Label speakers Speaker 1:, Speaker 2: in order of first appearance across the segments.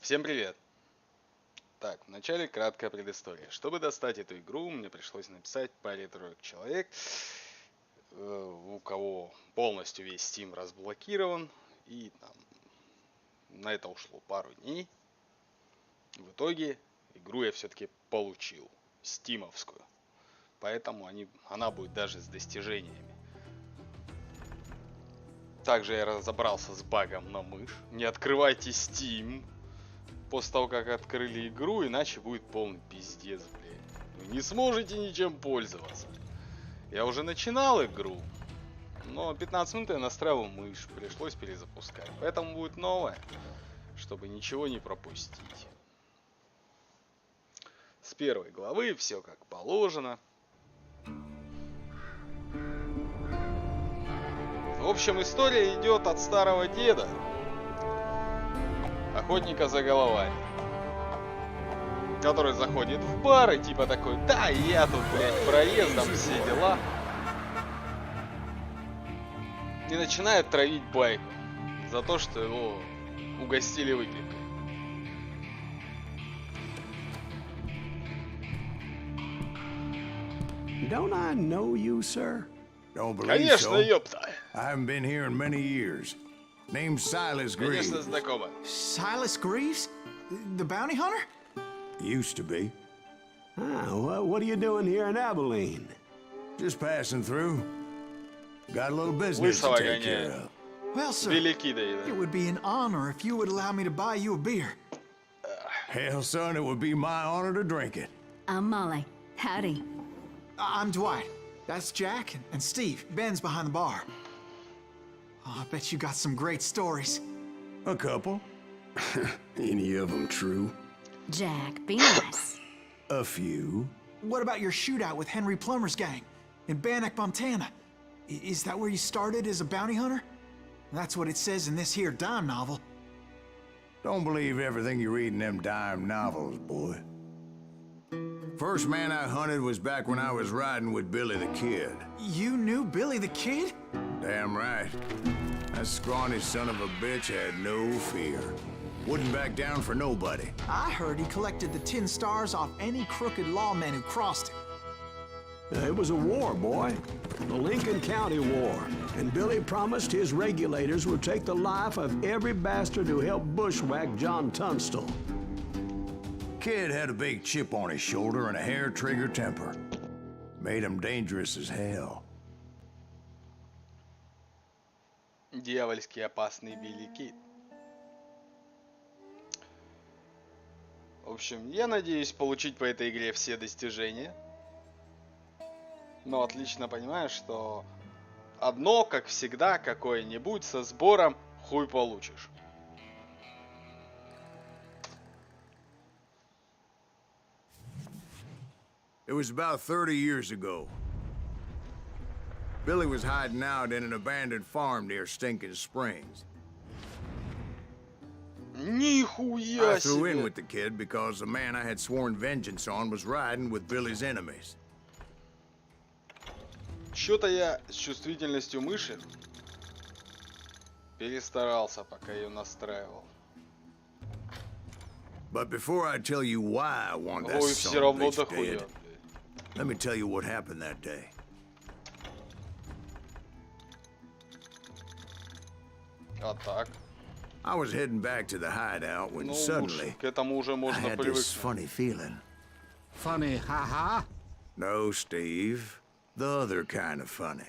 Speaker 1: Всем привет! Так, вначале краткая предыстория. Чтобы достать эту игру, мне пришлось написать паре-тройку человек, у кого полностью весь Steam разблокирован, и там, на это ушло пару дней. В итоге игру я все-таки получил, стимовскую, поэтому она будет даже с достижениями. Также я разобрался с багом на мышь. Не открывайте Steam после того, как открыли игру, иначе будет полный пиздец, блядь. Вы не сможете ничем пользоваться. Я уже начинал игру, но 15 минут я настраивал мышь, пришлось перезапускать. Поэтому будет новое, чтобы ничего не пропустить. С первой главы все как положено. В общем, история идет от старого деда, охотника за головами, который заходит в бар и типа такой: да, я тут, блядь, проездом, все дела. И начинает травить байку за то, что его угостили выпивкой.
Speaker 2: Don't I know you, sir?
Speaker 3: Don't believe
Speaker 1: Конечно,
Speaker 3: so.
Speaker 1: ёпта.
Speaker 3: I haven't been here in many years. Name's Sайлас Гривз.
Speaker 1: Конечно, знакомо.
Speaker 4: Sайлас Гривз? The bounty hunter?
Speaker 3: Used to be.
Speaker 2: What are you doing here in Abilin?
Speaker 3: Just passing through. Got a little business to
Speaker 1: Лысого
Speaker 3: take care
Speaker 1: гоняет.
Speaker 3: of.
Speaker 4: Well, sir,
Speaker 1: Велики
Speaker 4: it
Speaker 1: доедают.
Speaker 4: would be an honor if you would allow me to buy you a beer.
Speaker 3: Hell, son, it would be my honor to drink it.
Speaker 5: I'm Molly. Howdy.
Speaker 4: I'm Dwight. That's Jack and Steve. Ben's behind the bar. Oh, I bet you got some great stories.
Speaker 3: A couple.
Speaker 2: Any of them true?
Speaker 5: Jack, be nice.
Speaker 3: A few.
Speaker 4: What about your shootout with Henry Plummer's gang in Bannock, Montana? Is that where you started as a bounty hunter? That's what it says in this here dime novel.
Speaker 3: Don't believe everything you read in them dime novels, boy. First man I hunted was back when I was riding with Billy the Kid.
Speaker 4: You knew Billy the Kid?
Speaker 3: Damn right. That scrawny son of a bitch had no fear. Wouldn't back down for nobody.
Speaker 4: I heard he collected the 10 stars off any crooked lawmen who crossed him.
Speaker 2: It was a war, boy. The Lincoln County War. And Billy promised his regulators would take the life of every bastard who helped bushwhack John Tunstall.
Speaker 3: Kid had a big chip on his shoulder and a hair-trigger temper. Made him dangerous as hell.
Speaker 1: Дьявольски опасный Билли Кид. В общем, я надеюсь получить по этой игре все достижения. Но отлично понимаю, что одно, как всегда, какое-нибудь со сбором хуй получишь.
Speaker 3: It was about 30 years ago. Billy was hiding out in an abandoned farm near Stinking Springs.
Speaker 1: Нихуя
Speaker 3: I threw in
Speaker 1: себе!
Speaker 3: with the kid because the man I had sworn vengeance on was riding with Billy's enemies.
Speaker 1: Чё-то я с чувствительностью мыши перестарался, пока ее настраивал.
Speaker 3: But before I tell you why I want that
Speaker 1: Ой,
Speaker 3: son
Speaker 1: все
Speaker 3: of a
Speaker 1: равно
Speaker 3: bitch
Speaker 1: дохуя.
Speaker 3: dead, let me tell you what happened that day.
Speaker 1: А так?
Speaker 3: I was heading back to the hideout when
Speaker 1: Ну,
Speaker 3: suddenly
Speaker 1: к этому уже
Speaker 3: I
Speaker 1: можно
Speaker 3: had this
Speaker 1: привыкнуть.
Speaker 3: funny feeling.
Speaker 6: Funny, haha.
Speaker 3: No, Steve. The other kind of funny.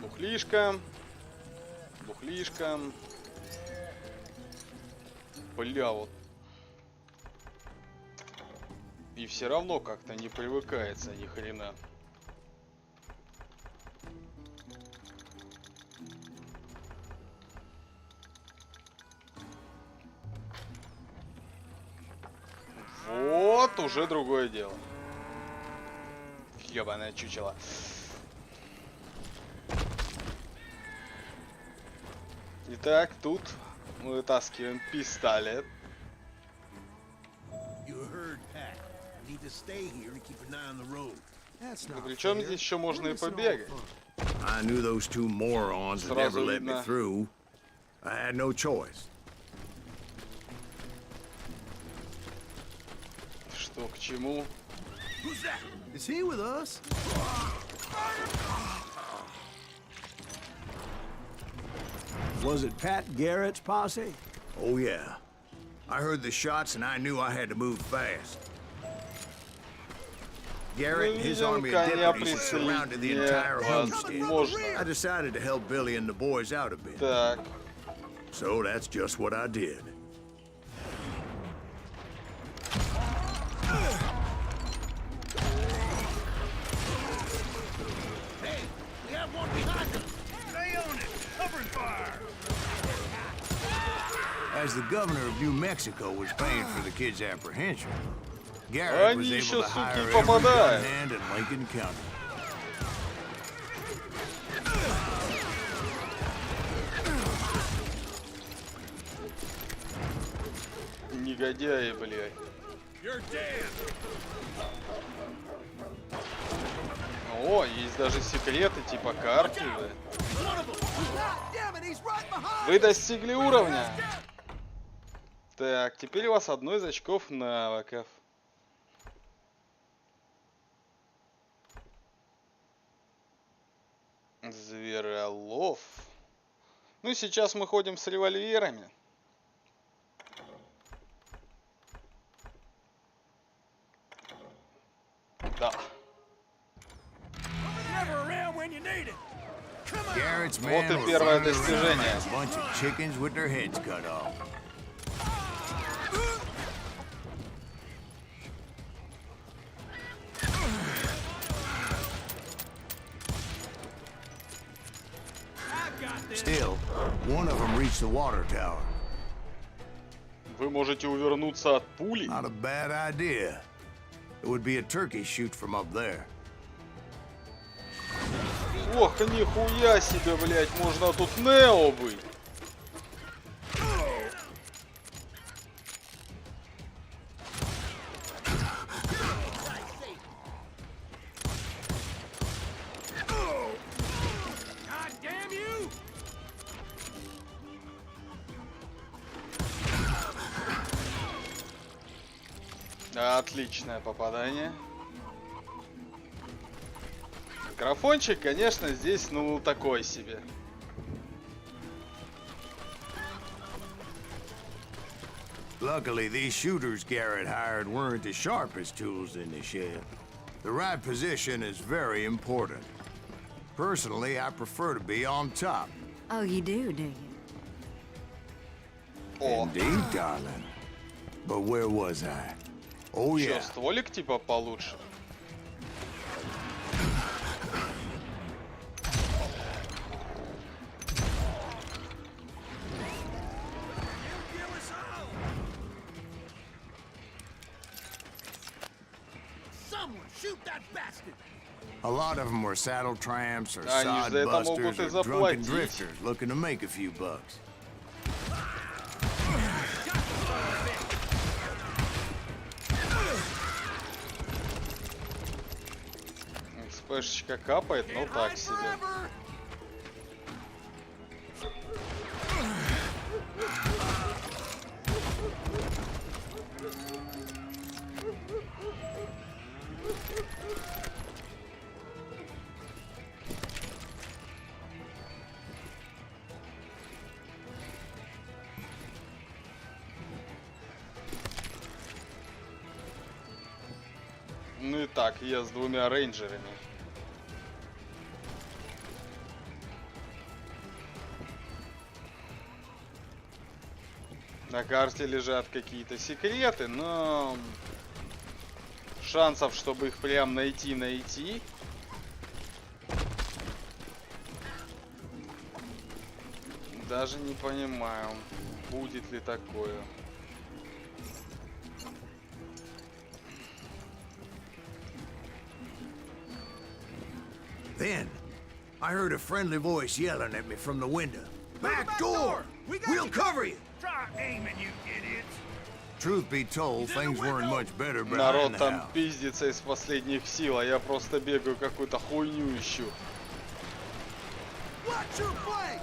Speaker 1: Бухлишка. Бухлишка. Бля, вот. И все равно как-то не привыкается ни хрена. Вот уже другое дело. Ёбаное чучело. Итак, тут мы вытаскиваем пистолет. Причем здесь еще можно и побегать.
Speaker 3: I knew those two morons would never
Speaker 1: Сразу
Speaker 3: let me
Speaker 1: видно.
Speaker 3: through. I had no choice.
Speaker 1: Что к чему?
Speaker 2: Is he with us? Was it Pat Garrett's posse?
Speaker 3: Oh, yeah. I heard the shots and I knew I had to move fast. Garrett and his army of deputies had surrounded the entire homestead. I decided to help Billy and the boys out a bit.
Speaker 1: Так.
Speaker 3: So that's just what I did. As the governor of New Mexico was paying for the kid's apprehension, Garrett was
Speaker 1: Они
Speaker 3: able
Speaker 1: еще,
Speaker 3: to hire
Speaker 1: суки,
Speaker 3: every
Speaker 1: попадают.
Speaker 3: gun hand in Lincoln County.
Speaker 1: Негодяи, блядь. О, есть даже секреты, типа карты, да. Вы достигли уровня. Так, теперь у вас одно из очков навыков. Зверолов. Ну, сейчас мы ходим с револьверами. Да.
Speaker 3: Garrett's
Speaker 1: Вот
Speaker 3: men
Speaker 1: и
Speaker 3: were
Speaker 1: первое
Speaker 3: running around
Speaker 1: достижение.
Speaker 3: like a bunch of chickens with their heads cut off. Still, one of them reached the water tower.
Speaker 1: Вы можете увернуться от пули.
Speaker 3: Not a bad idea. It would be a turkey shoot from up there.
Speaker 1: Ох, нихуя себе, блядь, можно тут Нео быть. Отличное попадание. Микрофончик, конечно, здесь, ну, такой себе.
Speaker 3: Luckily, these shooters Garrett hired weren't the sharpest tools in the shed. The right position is very important. Personally, I prefer to be on top.
Speaker 5: Oh, you do you?
Speaker 1: О,
Speaker 3: Indeed, darling. But where was I? Oh,
Speaker 1: что,
Speaker 3: yeah.
Speaker 1: стволик типа получше?
Speaker 3: A lot of them were saddle tramps or
Speaker 1: Они
Speaker 3: sod
Speaker 1: за это могут
Speaker 3: busters
Speaker 1: и
Speaker 3: or drunken
Speaker 1: заплатить.
Speaker 3: drifters looking to make a few bucks.
Speaker 1: СПшечка капает, но так себе. Ну и так, я с двумя рейнджерами. На карте лежат какие-то секреты, но шансов, чтобы их прям найти, даже не понимаю, будет ли такое.
Speaker 3: Then, I heard a friendly voice yelling at me from the window. Back door! We'll cover you!
Speaker 7: Try aiming, you idiots!
Speaker 3: Truth be told, things weren't much better behind
Speaker 1: Народ
Speaker 3: the
Speaker 1: там
Speaker 3: house.
Speaker 1: пиздится из последних сил, а я просто бегаю какую-то хуйню ищу.
Speaker 3: Shoot flank!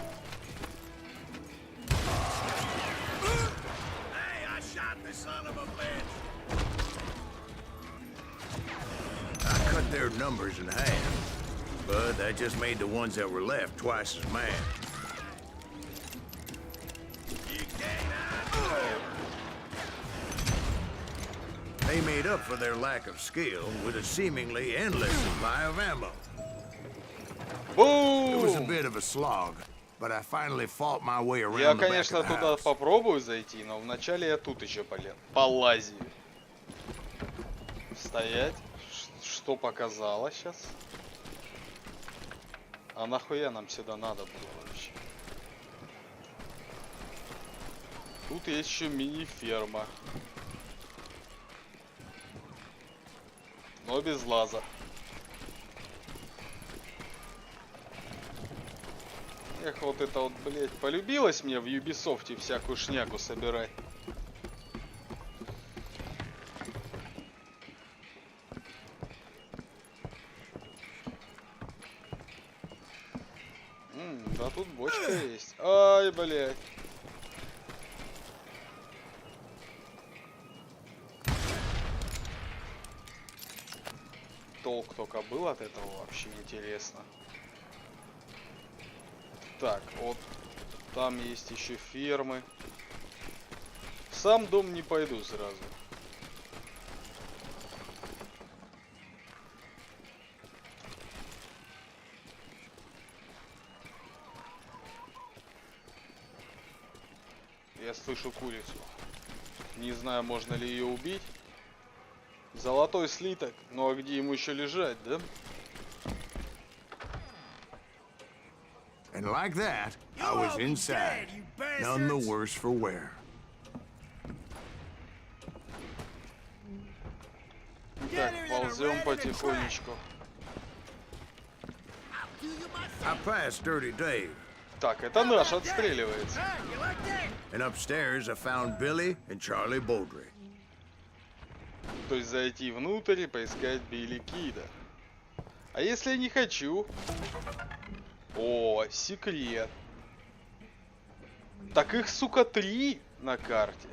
Speaker 7: Hey, I shot the son of a bitch!
Speaker 3: I cut their numbers in half, but that just made the ones that were left twice as mad.
Speaker 7: You can't hide.
Speaker 3: They made up for their lack of skill with a seemingly endless supply of ammo. It was a
Speaker 1: Бум!
Speaker 3: bit of a slog, but I finally fought my way
Speaker 1: Я,
Speaker 3: around the back
Speaker 1: конечно,
Speaker 3: of the
Speaker 1: туда
Speaker 3: house.
Speaker 1: попробую зайти, но вначале я тут еще полазию. Стоять. Что показало сейчас? А нахуя нам сюда надо было вообще? Тут есть еще мини-ферма. Но без лаза. Эх, вот это вот, блять, полюбилось мне в Ubisoft всякую шнягу собирать. Да тут бочка есть. Ай, блять. Толк только был от этого, вообще интересно. Так, вот там есть еще фермы. В сам дом не пойду сразу. Я слышу курицу. Не знаю, можно ли ее убить. Золотой слиток. Ну а где ему еще лежать, да?
Speaker 3: And like that, I was inside, none the worse for wear.
Speaker 1: Так, ползем потихонечку.
Speaker 3: I passed Dirty Dave,
Speaker 1: Так, это наш отстреливается.
Speaker 3: and upstairs I found Billy and Charlie Baldry.
Speaker 1: То есть зайти внутрь и поискать Билли Кида. А если я не хочу? О, секрет. Так их, сука, 3 на карте.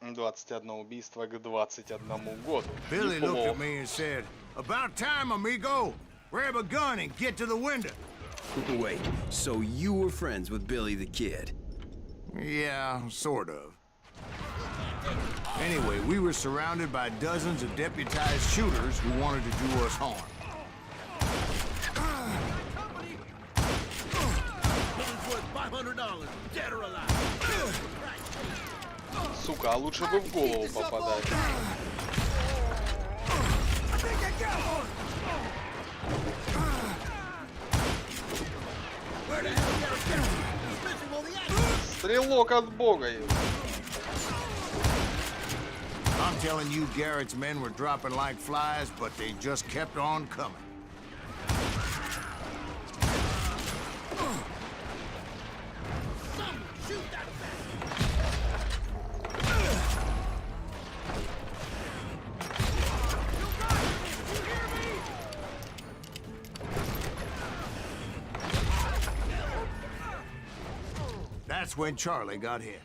Speaker 1: «21 убийство к 21 году».
Speaker 3: Billy looked
Speaker 1: Неплохо.
Speaker 3: at me and said, "About time, amigo. Grab a gun and get to the window."
Speaker 8: Wait, so you were friends with Billy the Kid?
Speaker 3: Yeah, sort of. Anyway, we were surrounded by dozens of deputized shooters who wanted to do us harm.
Speaker 7: Man's worth $500, dead or alive.
Speaker 1: Сука, а лучше бы в голову попадать. Стрелок от бога его.
Speaker 3: I'm telling you, Garrett's men were dropping like flies, but they just kept on coming. That's when Charlie got hit.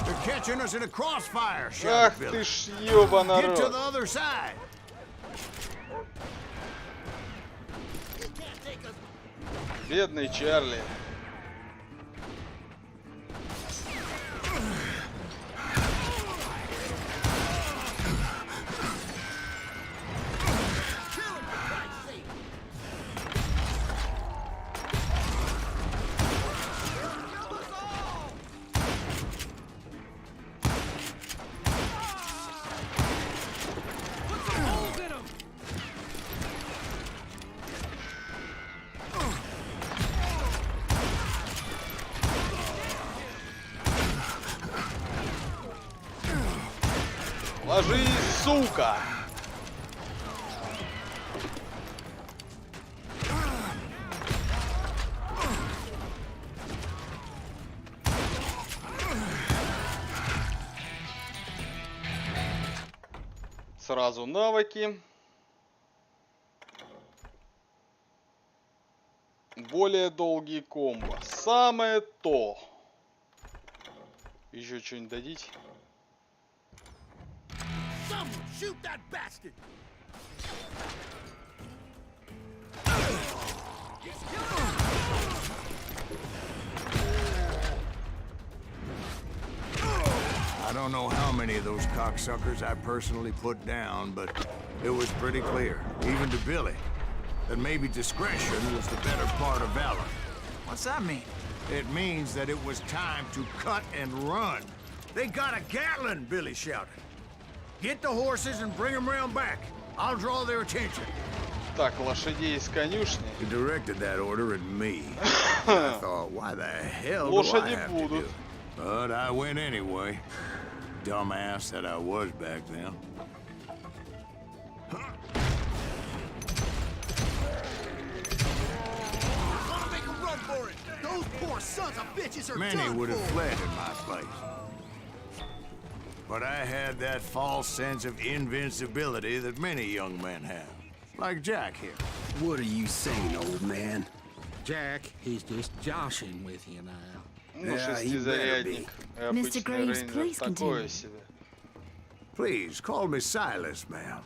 Speaker 3: They're catching us in a crossfire,
Speaker 1: Ах
Speaker 3: shouted
Speaker 1: ты
Speaker 3: Billy.
Speaker 1: ж ёбаный
Speaker 3: Get to the
Speaker 1: рот.
Speaker 3: other side.
Speaker 1: Бедный Чарли. Ложись, сука! Сразу навыки. Более долгие комбо. Самое то. Еще что-нибудь дадите?
Speaker 7: Someone shoot that bastard!
Speaker 3: I don't know how many of those cocksuckers I personally put down, but it was pretty clear, even to Billy, that maybe discretion was the better part of valor.
Speaker 4: What's that mean?
Speaker 3: It means that it was time to cut and run. They got a Gatlin, Billy shouted. Get the horses and bring them round back. I'll draw their attention.
Speaker 1: Так, лошадей из конюшни.
Speaker 3: He directed that order at me. I thought, why the hell do I
Speaker 1: Лошади
Speaker 3: have to do
Speaker 1: будут.
Speaker 3: it? But I went anyway. Dumbass that I was back then.
Speaker 7: Wanna make a run for it! Those poor sons of bitches are
Speaker 3: Many
Speaker 7: done
Speaker 3: would have
Speaker 7: for.
Speaker 3: fled in my place. But I had that false sense of invincibility that many young men have. Like Jack here.
Speaker 8: What are you saying, old man?
Speaker 6: Jack, he's just joshing with you now.
Speaker 1: Ну,
Speaker 8: Yeah, he
Speaker 1: шестизарядник. Обычный
Speaker 5: Гривз,
Speaker 1: рейнджер.
Speaker 5: please
Speaker 1: Такое
Speaker 5: continue.
Speaker 1: себе.
Speaker 3: Please, call me Silas, ma'am.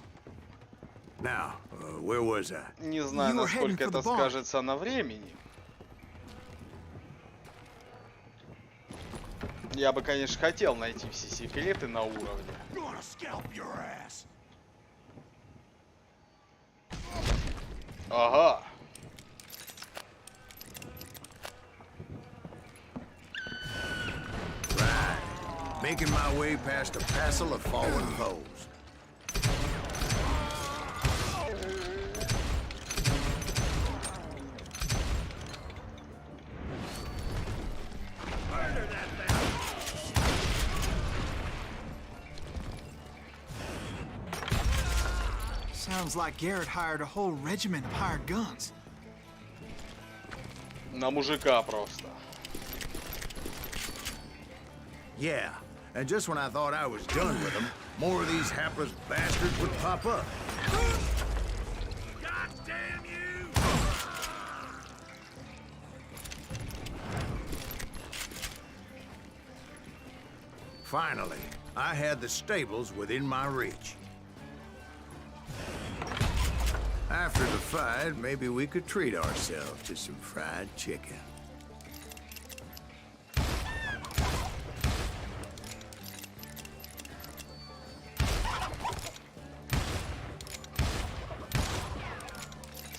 Speaker 3: Now, where was I?
Speaker 1: Не знаю,
Speaker 4: You were heading
Speaker 1: насколько
Speaker 4: for the
Speaker 1: это
Speaker 4: bar.
Speaker 1: скажется на времени. Я бы, конечно, хотел найти все секреты на уровне.
Speaker 7: Gonna scalp your ass!
Speaker 1: Ага.
Speaker 3: Right. Making my way past a passel of fallen foes.
Speaker 7: Murder that bastard!
Speaker 4: Sounds like Garrett hired a whole regiment of hired guns.
Speaker 1: На мужика просто.
Speaker 3: Yeah, and just when I thought I was done with them, more of these hapless bastards would pop up.
Speaker 7: God damn you!
Speaker 3: Finally, I had the stables within my reach. After the fight, maybe we could treat ourselves to some fried chicken.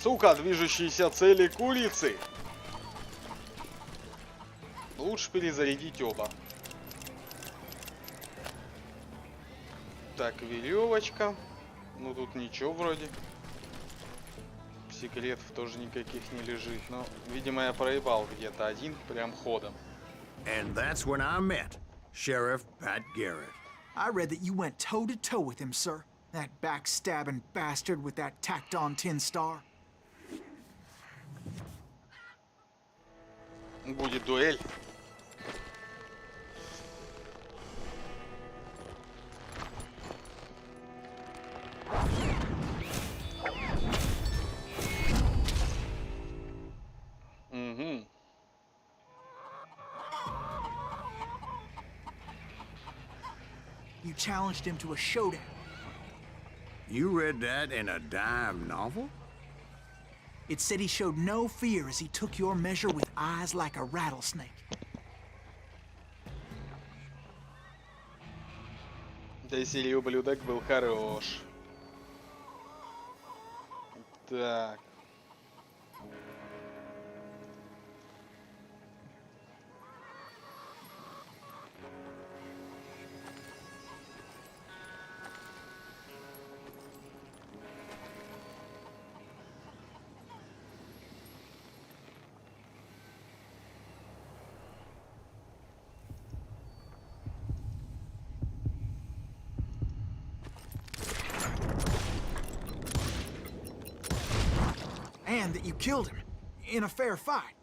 Speaker 1: Сука, движущиеся цели курицы. Лучше перезарядить оба. Так, веревочка. Ну тут ничего вроде. Секретов тоже никаких не лежит. Но, видимо, я проебал где-то один прям ходом.
Speaker 3: And that's when I met Sheriff Pat Garrett.
Speaker 4: I read that you went toe-to-toe with him, sir. That backstabbing bastard with that tacked-on tin star.
Speaker 1: Будет дуэль. Угу.
Speaker 4: You challenged him to a showdown.
Speaker 3: You read that in a dime novel?
Speaker 4: It said he showed no fear as he took your measure with eyes like a rattlesnake.
Speaker 1: Да, серии ублюдок был хорош. Так.
Speaker 4: And that you killed him in a fair fight.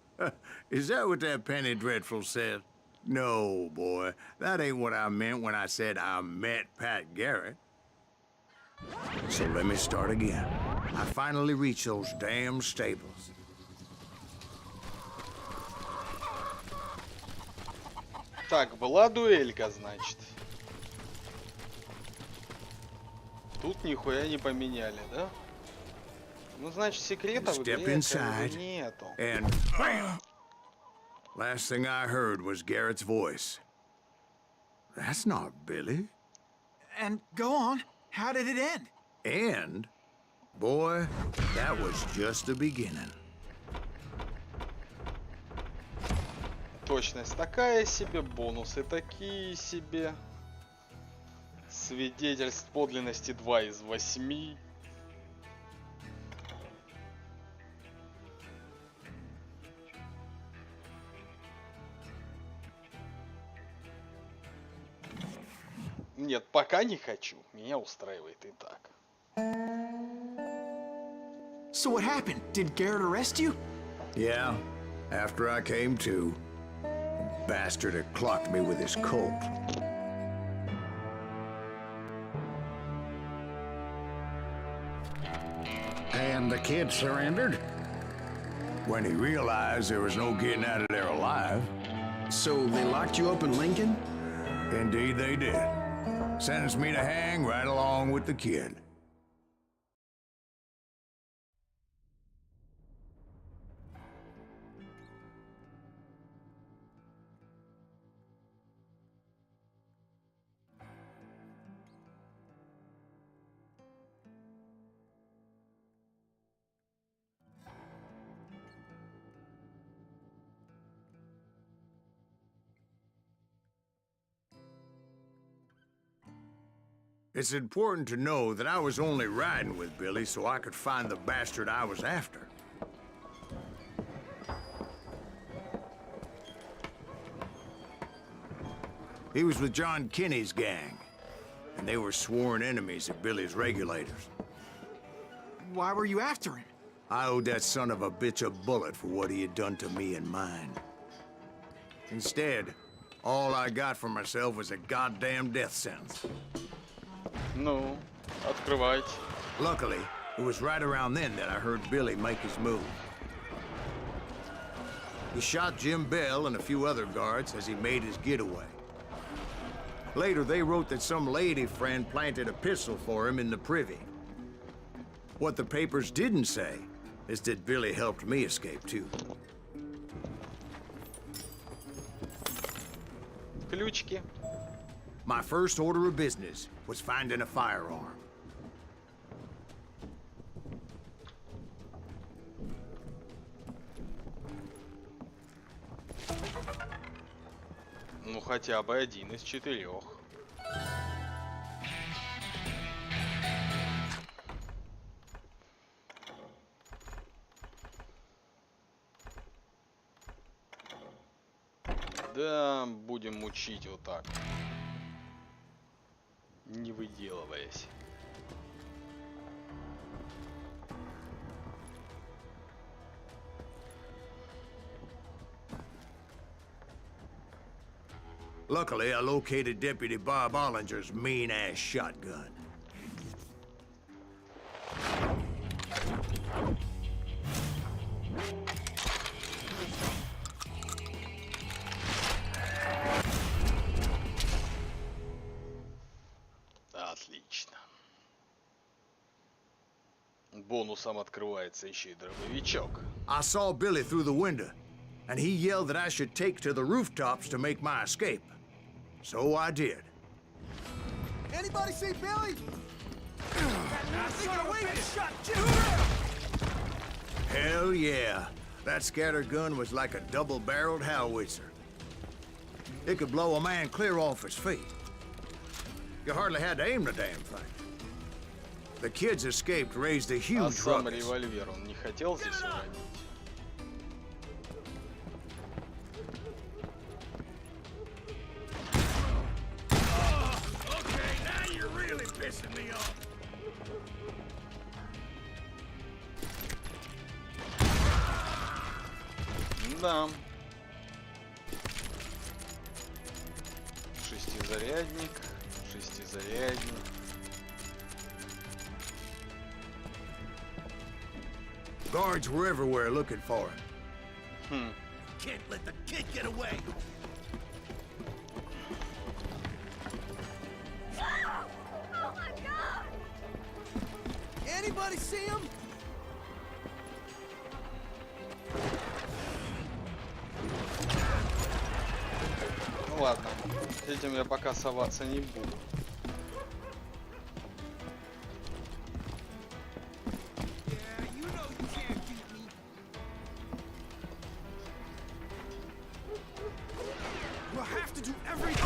Speaker 3: Is that what that penny dreadful said? No, boy. That ain't what I meant when I said I met Pat Garrett. So let me start again. I finally reached those damn stables.
Speaker 1: Так, была дуэлька, значит. Тут нихуя не поменяли, да? Ну, значит, секрета в игре как бы нету.
Speaker 3: And bam! Last thing I heard was Garrett's voice. That's not Billy.
Speaker 4: And go on. How did it end?
Speaker 3: And, boy, that was just the beginning.
Speaker 1: Точность такая себе, бонусы такие себе. Свидетельств подлинности 2 из 8. Нет, пока не хочу. Меня устраивает и так.
Speaker 4: So what happened? Did Garrett arrest you?
Speaker 3: Yeah, after I came to, the bastard had clocked me with his Colt.
Speaker 7: And the kid surrendered?
Speaker 3: When he realized there was no getting out of there alive.
Speaker 8: So they locked you up in Lincoln?
Speaker 3: Indeed they did. Sentenced me to hang right along with the kid. It's important to know that I was only riding with Billy so I could find the bastard I was after. He was with John Kinney's gang, and they were sworn enemies of Billy's regulators.
Speaker 4: Why were you after him?
Speaker 3: I owed that son of a bitch a bullet for what he had done to me and mine. Instead, all I got for myself was a goddamn death sentence.
Speaker 1: Ну, открывайте.
Speaker 3: Luckily, it was right around then that I heard Billy make his move. He shot Jim Bell and a few other guards as he made his getaway. Later, they wrote that some lady friend planted a pistol for him in the privy. What the papers didn't say is that Billy helped me escape, too.
Speaker 1: Ключики.
Speaker 3: My first order of business was finding a firearm.
Speaker 1: Ну, хотя бы один из 4. Да, будем мучить вот так. Не выделываясь.
Speaker 3: Luckily, I located Deputy Bob Ollinger's mean-ass shotgun.
Speaker 1: Отлично. Бонусом открывается еще и дробовичок.
Speaker 3: I saw Billy through the window, and he yelled that I should take to the rooftops to make my escape. So I did.
Speaker 7: Anybody see Billy?
Speaker 3: Hell yeah. That scatter gun was like a double-barreled howitzer. It could blow a man clear off his feet. You hardly had to aim the damn thing. The kids escaped, raised a
Speaker 1: А
Speaker 3: huge
Speaker 1: сам
Speaker 3: ruckus.
Speaker 1: револьвер он не хотел здесь уронить? Да. Шестизарядник.
Speaker 3: Guards were everywhere looking for him.
Speaker 7: Can't let the kid get away.
Speaker 9: Oh my God!
Speaker 7: Anybody see him?
Speaker 1: Ну ладно, с этим я пока соваться не буду.
Speaker 7: Yeah, you know you can't beat me. We'll have to do everything.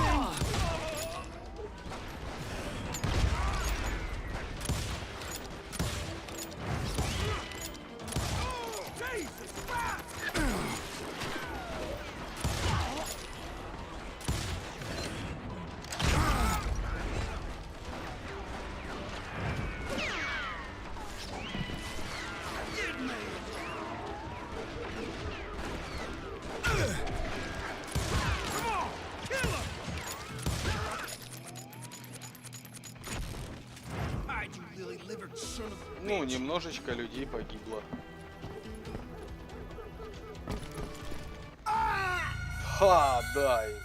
Speaker 7: Jesus!
Speaker 1: Ну, немножечко людей погибло. Ха, да, Игорь.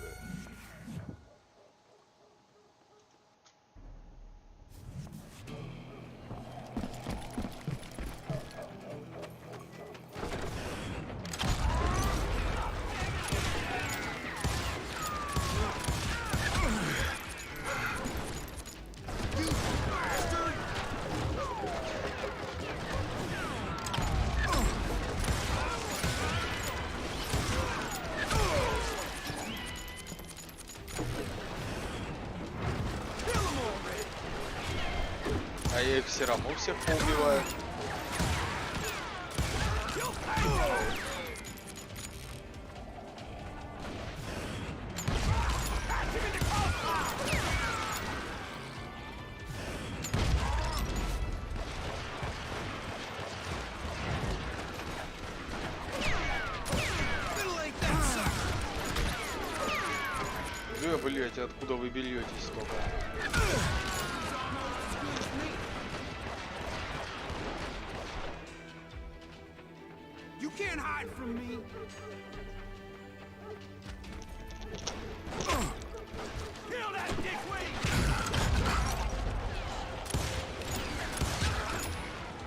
Speaker 1: А я их все равно всех поубиваю. Да, блять, откуда вы беретесь только?
Speaker 7: You can't hide from me. Kill that dickwit!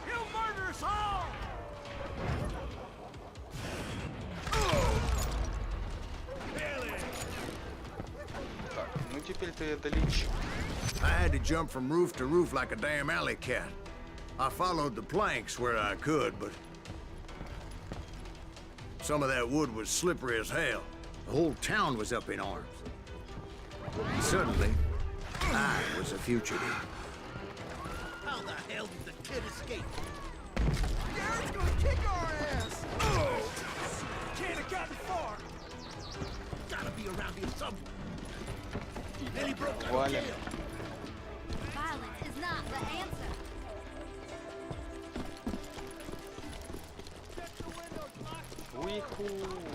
Speaker 7: He'll murder us all!
Speaker 1: Так, ну теперь ты это лечи.
Speaker 3: I had to jump from roof to roof like a damn alley cat. I followed the planks where I could, but some of that wood was slippery as hell. The whole town was up in arms. And suddenly, I was a fugitive.
Speaker 7: How the hell did the kid escape? Garrett's gonna kick our ass! Oh! Can't have gotten far! Gotta be around here somewhere. Then he broke out of jail.
Speaker 9: Violence is not the answer.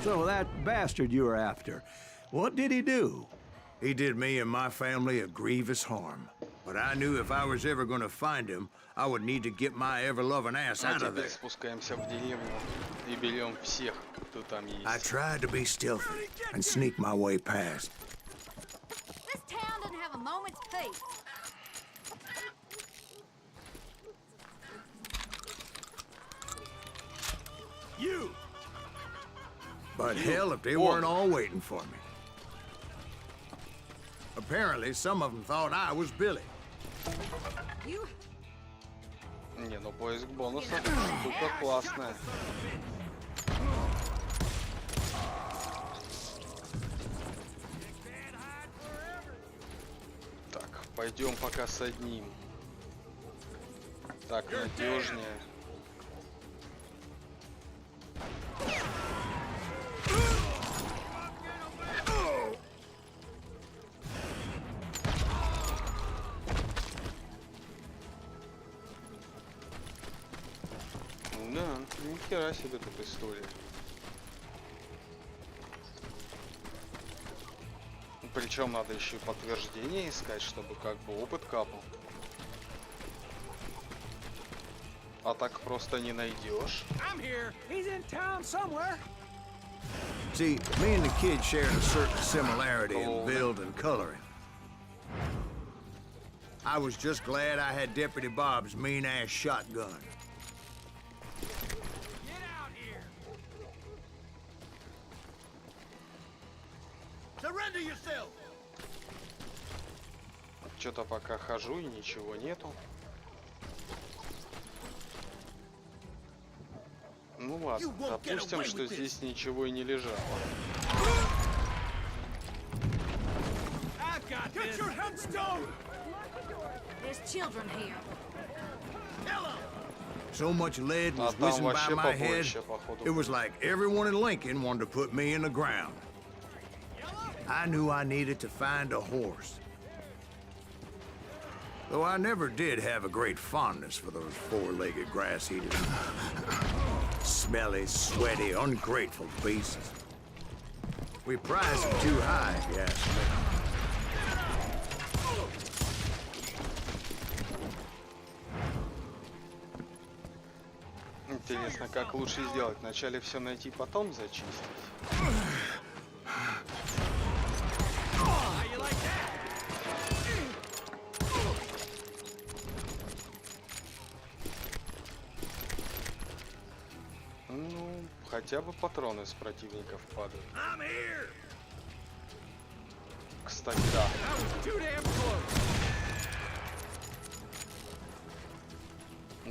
Speaker 2: So that bastard you were after, what did he do?
Speaker 3: He did me and my family a grievous harm. But I knew if I was ever gonna find him, I would need to get my ever-loving ass
Speaker 1: А
Speaker 3: out of
Speaker 1: теперь
Speaker 3: there.
Speaker 1: спускаемся в деревню и берем всех, кто там есть.
Speaker 3: I tried to be stealthy and sneak my way past.
Speaker 9: This town doesn't have a moment's peace.
Speaker 7: You!
Speaker 3: But hell, if they weren't all waiting for me. Apparently, some of them thought I was Billy.
Speaker 9: You
Speaker 1: Не, ну поиск бонусов штука классная. Так, пойдем пока с одним. Так, надежнее. Да, ни хера себе тут история. Причем надо еще и подтверждение искать, чтобы как бы опыт капал. А так просто не найдешь.
Speaker 7: I'm here. He's in town somewhere.
Speaker 3: See, me and the kid shared a certain similarity in build and coloring. I was just glad I had Deputy Bob's mean-ass shotgun.
Speaker 7: Get out here. Surrender yourself.
Speaker 1: Что-то пока хожу и ничего нету. Ну ладно, допустим, что здесь ничего и не лежало.
Speaker 7: Get your headstone.
Speaker 9: There's children here.
Speaker 3: So much lead was
Speaker 1: А там
Speaker 3: whizzing by
Speaker 1: вообще
Speaker 3: my head,
Speaker 1: побольше, походу.
Speaker 3: it was like everyone in Lincoln wanted to put me in the ground. I knew I needed to find a horse. Though I never did have a great fondness for those four-legged grass-eaters. Smelly, sweaty, ungrateful beasts. We prize them too high, if you ask me.
Speaker 1: Интересно, как лучше сделать? Вначале все найти, потом зачистить? Ну, хотя бы патроны с противников падают. Кстати, да.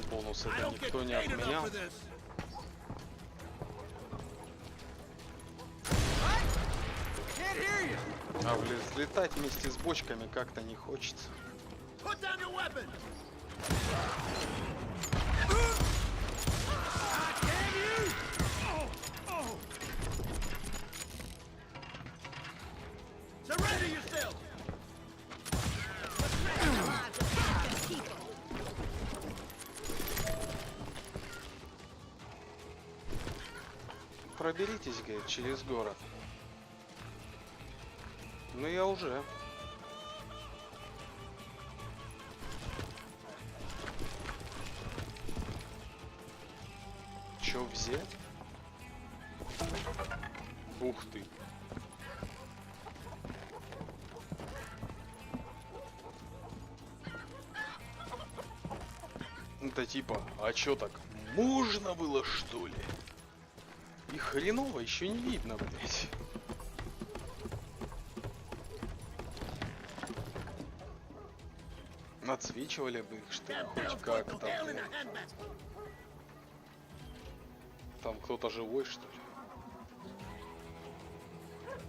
Speaker 1: Бонус это никто не отменял. А взлетать вместе с бочками как-то не хочется. Проберитесь, говорит, через город. Ну я уже. Чё взять? Ух ты. Это типа, а чё так? Можно было, что ли? И хреново еще не видно, блять. Отсвечивали бы их, что ли, хоть как-то. Там кто-то живой, что ли?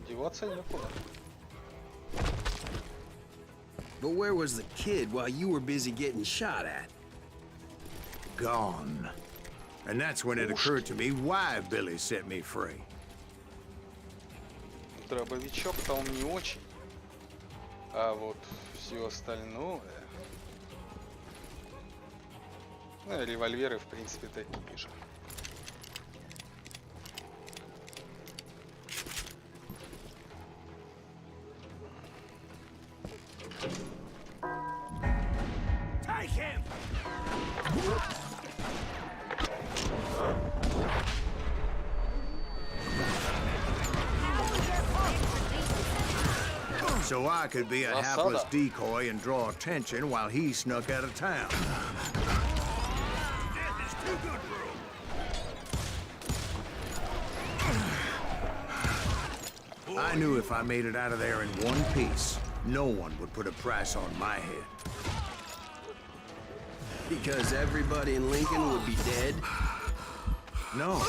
Speaker 1: Деваться некуда.
Speaker 8: But where was the kid while you were busy getting shot at?
Speaker 3: Gone. And that's when it occurred to me why Billy set me free.
Speaker 1: Дробовичок-то он не очень. А вот все остальное... Ну, револьверы, в принципе, такие же.
Speaker 3: So I could be a hapless decoy and draw attention while he snuck out of town. I knew if I made it out of there in one piece, no one would put a price on my head.
Speaker 8: Because everybody in Lincoln would be dead?
Speaker 3: No,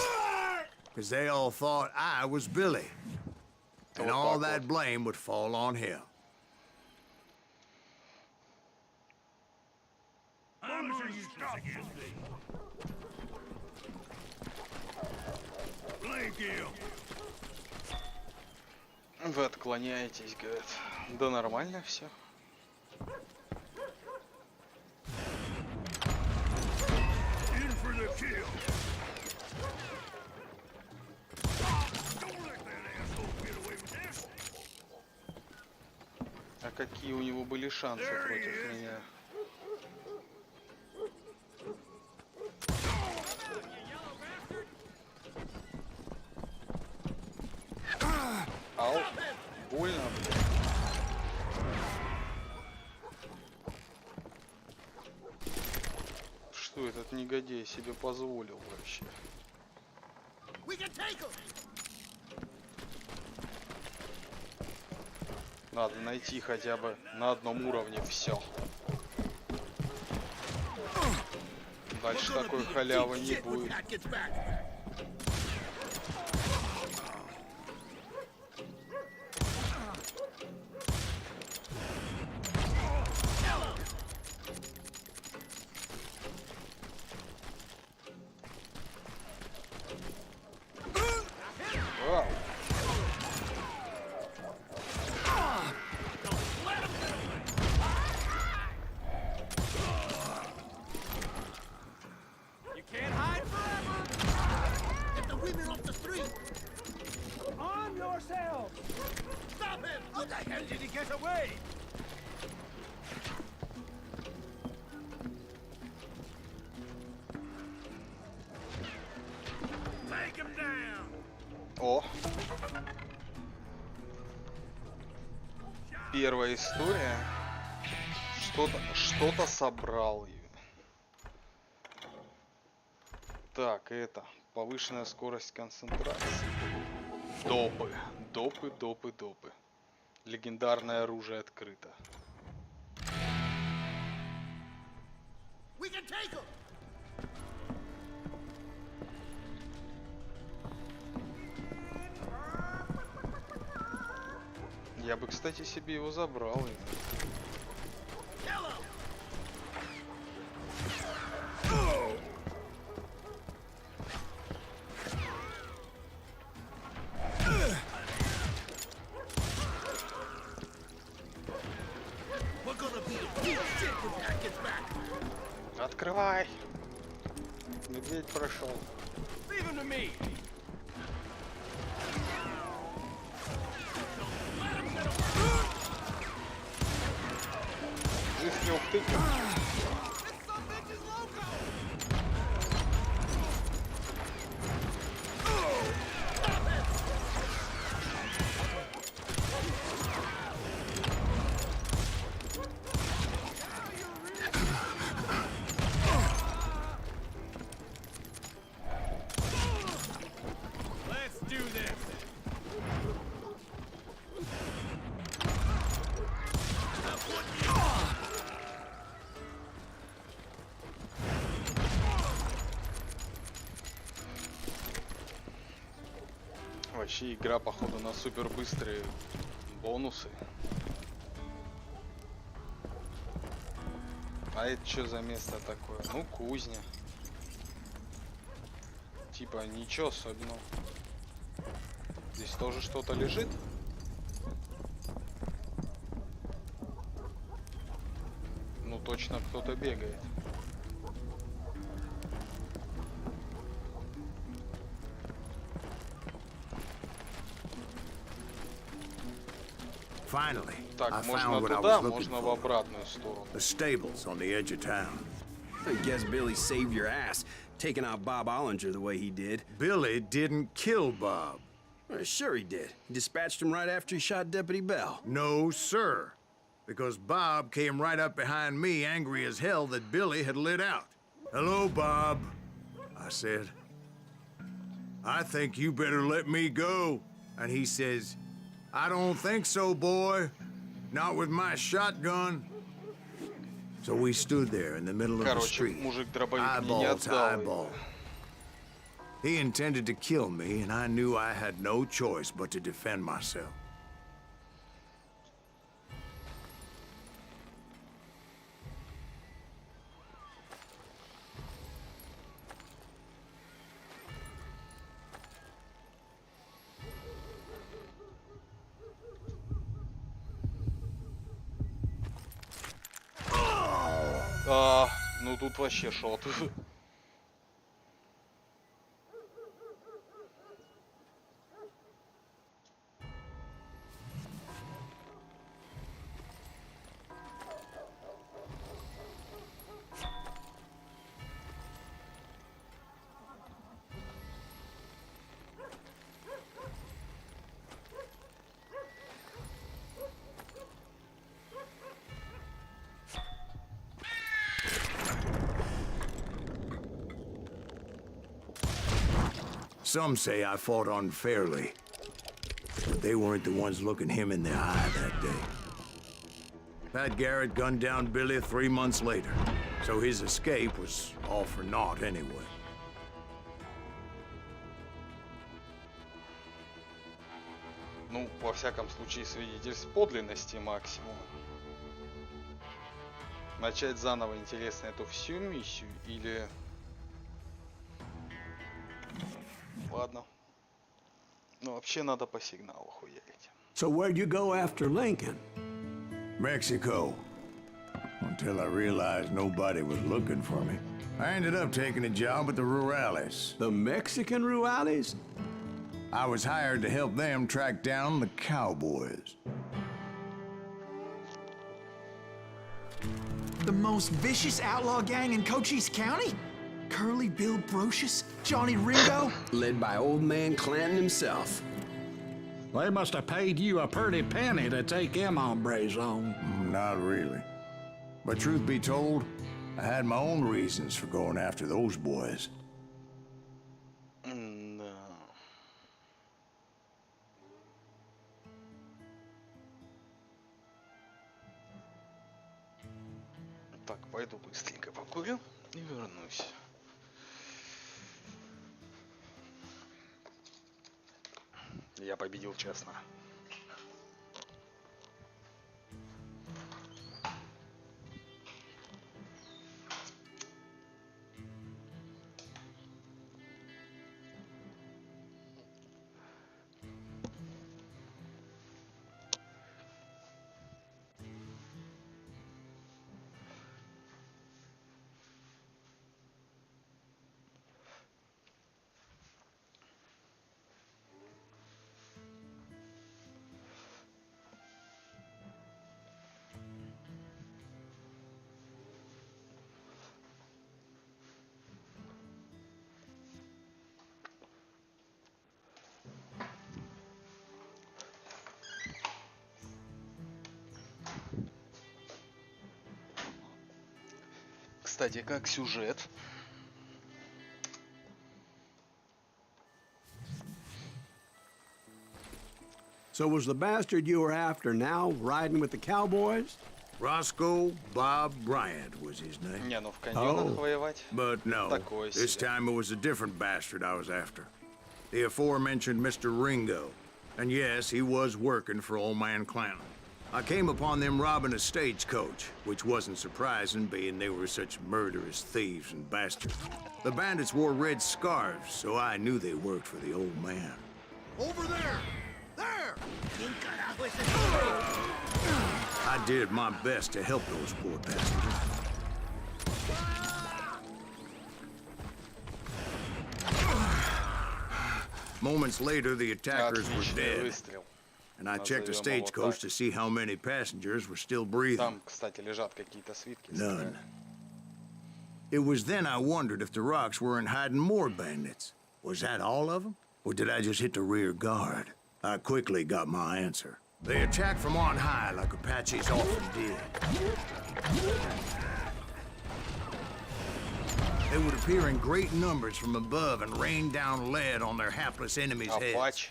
Speaker 3: because they all thought I was Billy. And all that blame would fall on him.
Speaker 1: Вы отклоняетесь, говорит. Да нормально все. А какие у него были шансы против меня? Ау. Больно, блядь. Что этот негодяй себе позволил вообще? Надо найти хотя бы на одном уровне все. Дальше такой халявы не будет. Вау.
Speaker 7: Can't hide forever! Get the women off the street! Arm yourselves! Stop him! How the hell did he get away? Take him down!
Speaker 1: О! Первая история. Что-то собрал ее. Так, это повышенная скорость концентрации. Допы. Допы. Легендарное оружие открыто. Я бы, кстати, себе его забрал. Открывай! Медведь прошел. Жив не втыкнул. Вообще игра походу на супер быстрые бонусы. А это что за место такое? Ну, кузня. Типа ничего особенного. Здесь тоже что-то лежит. Ну точно кто-то бегает.
Speaker 3: Finally,
Speaker 1: Так,
Speaker 3: I
Speaker 1: можно
Speaker 3: found what I
Speaker 1: туда,
Speaker 3: was looking
Speaker 1: можно в
Speaker 3: for.
Speaker 1: обратную сторону.
Speaker 3: The stables on the edge of town.
Speaker 8: I guess Billy saved your ass, taking out Bob Ollinger the way he did.
Speaker 3: Billy didn't kill Bob.
Speaker 8: Sure he did. He dispatched him right after he shot Deputy Bell.
Speaker 3: No, sir. Because Bob came right up behind me, angry as hell that Billy had lit out. Hello, Bob, I said. I think you better let me go. And he says, I don't think so, boy. Not with my shotgun. So we stood there in the middle of the street, eyeball to eyeball. He intended to kill me, and I knew I had no choice but to defend myself.
Speaker 1: Ну тут вообще шот.
Speaker 3: Some say I fought unfairly, but they weren't the ones looking him in the eye that day. Pat Garrett gunned down Billy 3 months later, so his escape was all for naught anyway.
Speaker 1: Ну, во всяком случае, свидетельств подлинности максимум. Начать заново, интересно, эту всю миссию или... Ладно. Ну, вообще надо по сигналу хуярить.
Speaker 2: So where'd you go after Lincoln?
Speaker 3: Mexico. Until I realized nobody was looking for me. I ended up taking a job at the Rurales.
Speaker 2: The Mexican Rurales?
Speaker 3: I was hired to help them track down the cowboys.
Speaker 4: The most vicious outlaw gang in Cochise County? Curly Bill Brocious? Johnny Ringo?
Speaker 8: Led by old man Clanton himself.
Speaker 6: They must have paid you a pretty penny to take them hombres on.
Speaker 3: Not really. But truth be told, I had my own reasons for going after those boys.
Speaker 1: Да. Так, пойду быстренько покурю и вернусь. Я победил честно. Кстати, как сюжет?
Speaker 2: So was the bastard you were after now riding with the cowboys?
Speaker 3: Rosco Bob Brайnт was his name.
Speaker 1: Не, ну в каньонах воевать.
Speaker 3: But no,
Speaker 1: Такое
Speaker 3: this
Speaker 1: себе.
Speaker 3: time it was a different bastard I was after. The aforementioned Mr. Ringo. And yes, he was working for old man Clanton. I came upon them robbing a stagecoach, which wasn't surprising, being they were such murderous thieves and bastards. The bandits wore red scarves, so I knew they worked for the old man.
Speaker 7: Over there! There!
Speaker 3: I did my best to help those poor bastards. Moments later, the attackers were
Speaker 1: Отличный
Speaker 3: dead,
Speaker 1: выстрел.
Speaker 3: and I checked the
Speaker 1: Назовем его
Speaker 3: stagecoach
Speaker 1: так.
Speaker 3: to see how many passengers were still breathing.
Speaker 1: Там, кстати, лежат какие-то свитки.
Speaker 3: None. It was then I wondered if the rocks weren't hiding more bandits. Was that all of them? Or did I just hit the rear guard? I quickly got my answer. They attacked from on high like Apaches often did. They would appear in great numbers from above and rain down lead on their hapless enemies' heads,
Speaker 1: Апач.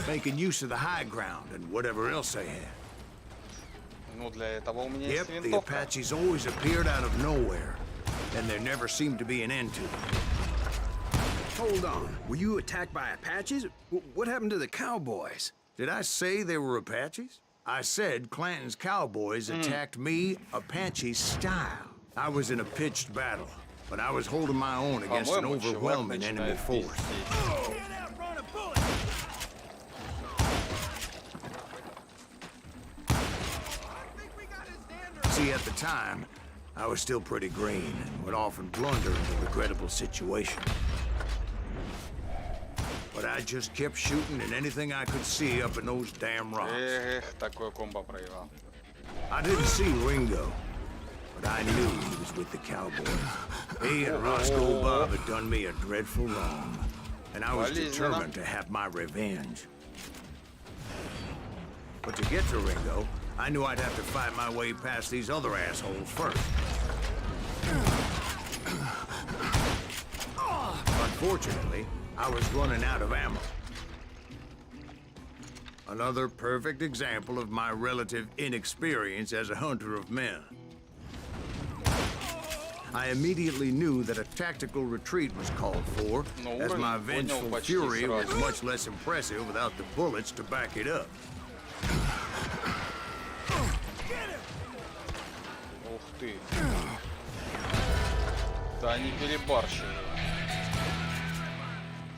Speaker 3: making use of the high ground and whatever else they had.
Speaker 1: Ну, для этого у меня
Speaker 3: Yep,
Speaker 1: есть
Speaker 3: the
Speaker 1: винтовка.
Speaker 3: Apaches always appeared out of nowhere, and there never seemed to be an end to them.
Speaker 8: Hold on. Were you attacked by Apaches? What happened to the cowboys?
Speaker 3: Did I say they were Apaches? I said Clanton's cowboys attacked me Apache style. I was in a pitched battle, but I was holding my own against an
Speaker 1: По-моему, чувак
Speaker 3: overwhelming enemy
Speaker 1: начинает
Speaker 3: force.
Speaker 1: пиздеть.
Speaker 7: Get out, run a bullet! I think we got his dander.
Speaker 3: See, at the time, I was still pretty green and would often blunder into regrettable situations. But I just kept shooting at anything I could see up in those damn rocks.
Speaker 1: Эх, такое комбо проиграл.
Speaker 3: I didn't see Ringo, but I knew he was with the cowboys. He and Rosco Bob had done me a dreadful wrong, and I was determined to have my revenge. But to get to Ringo, I knew I'd have to fight my way past these other assholes first. Unfortunately, I was running out of ammo. Another perfect example of my relative inexperience as a hunter of men. I immediately knew that a tactical retreat was called for, as my vengeful fury was much less impressive without the bullets to back it up.
Speaker 1: Ух ты. Да они перебарщивают.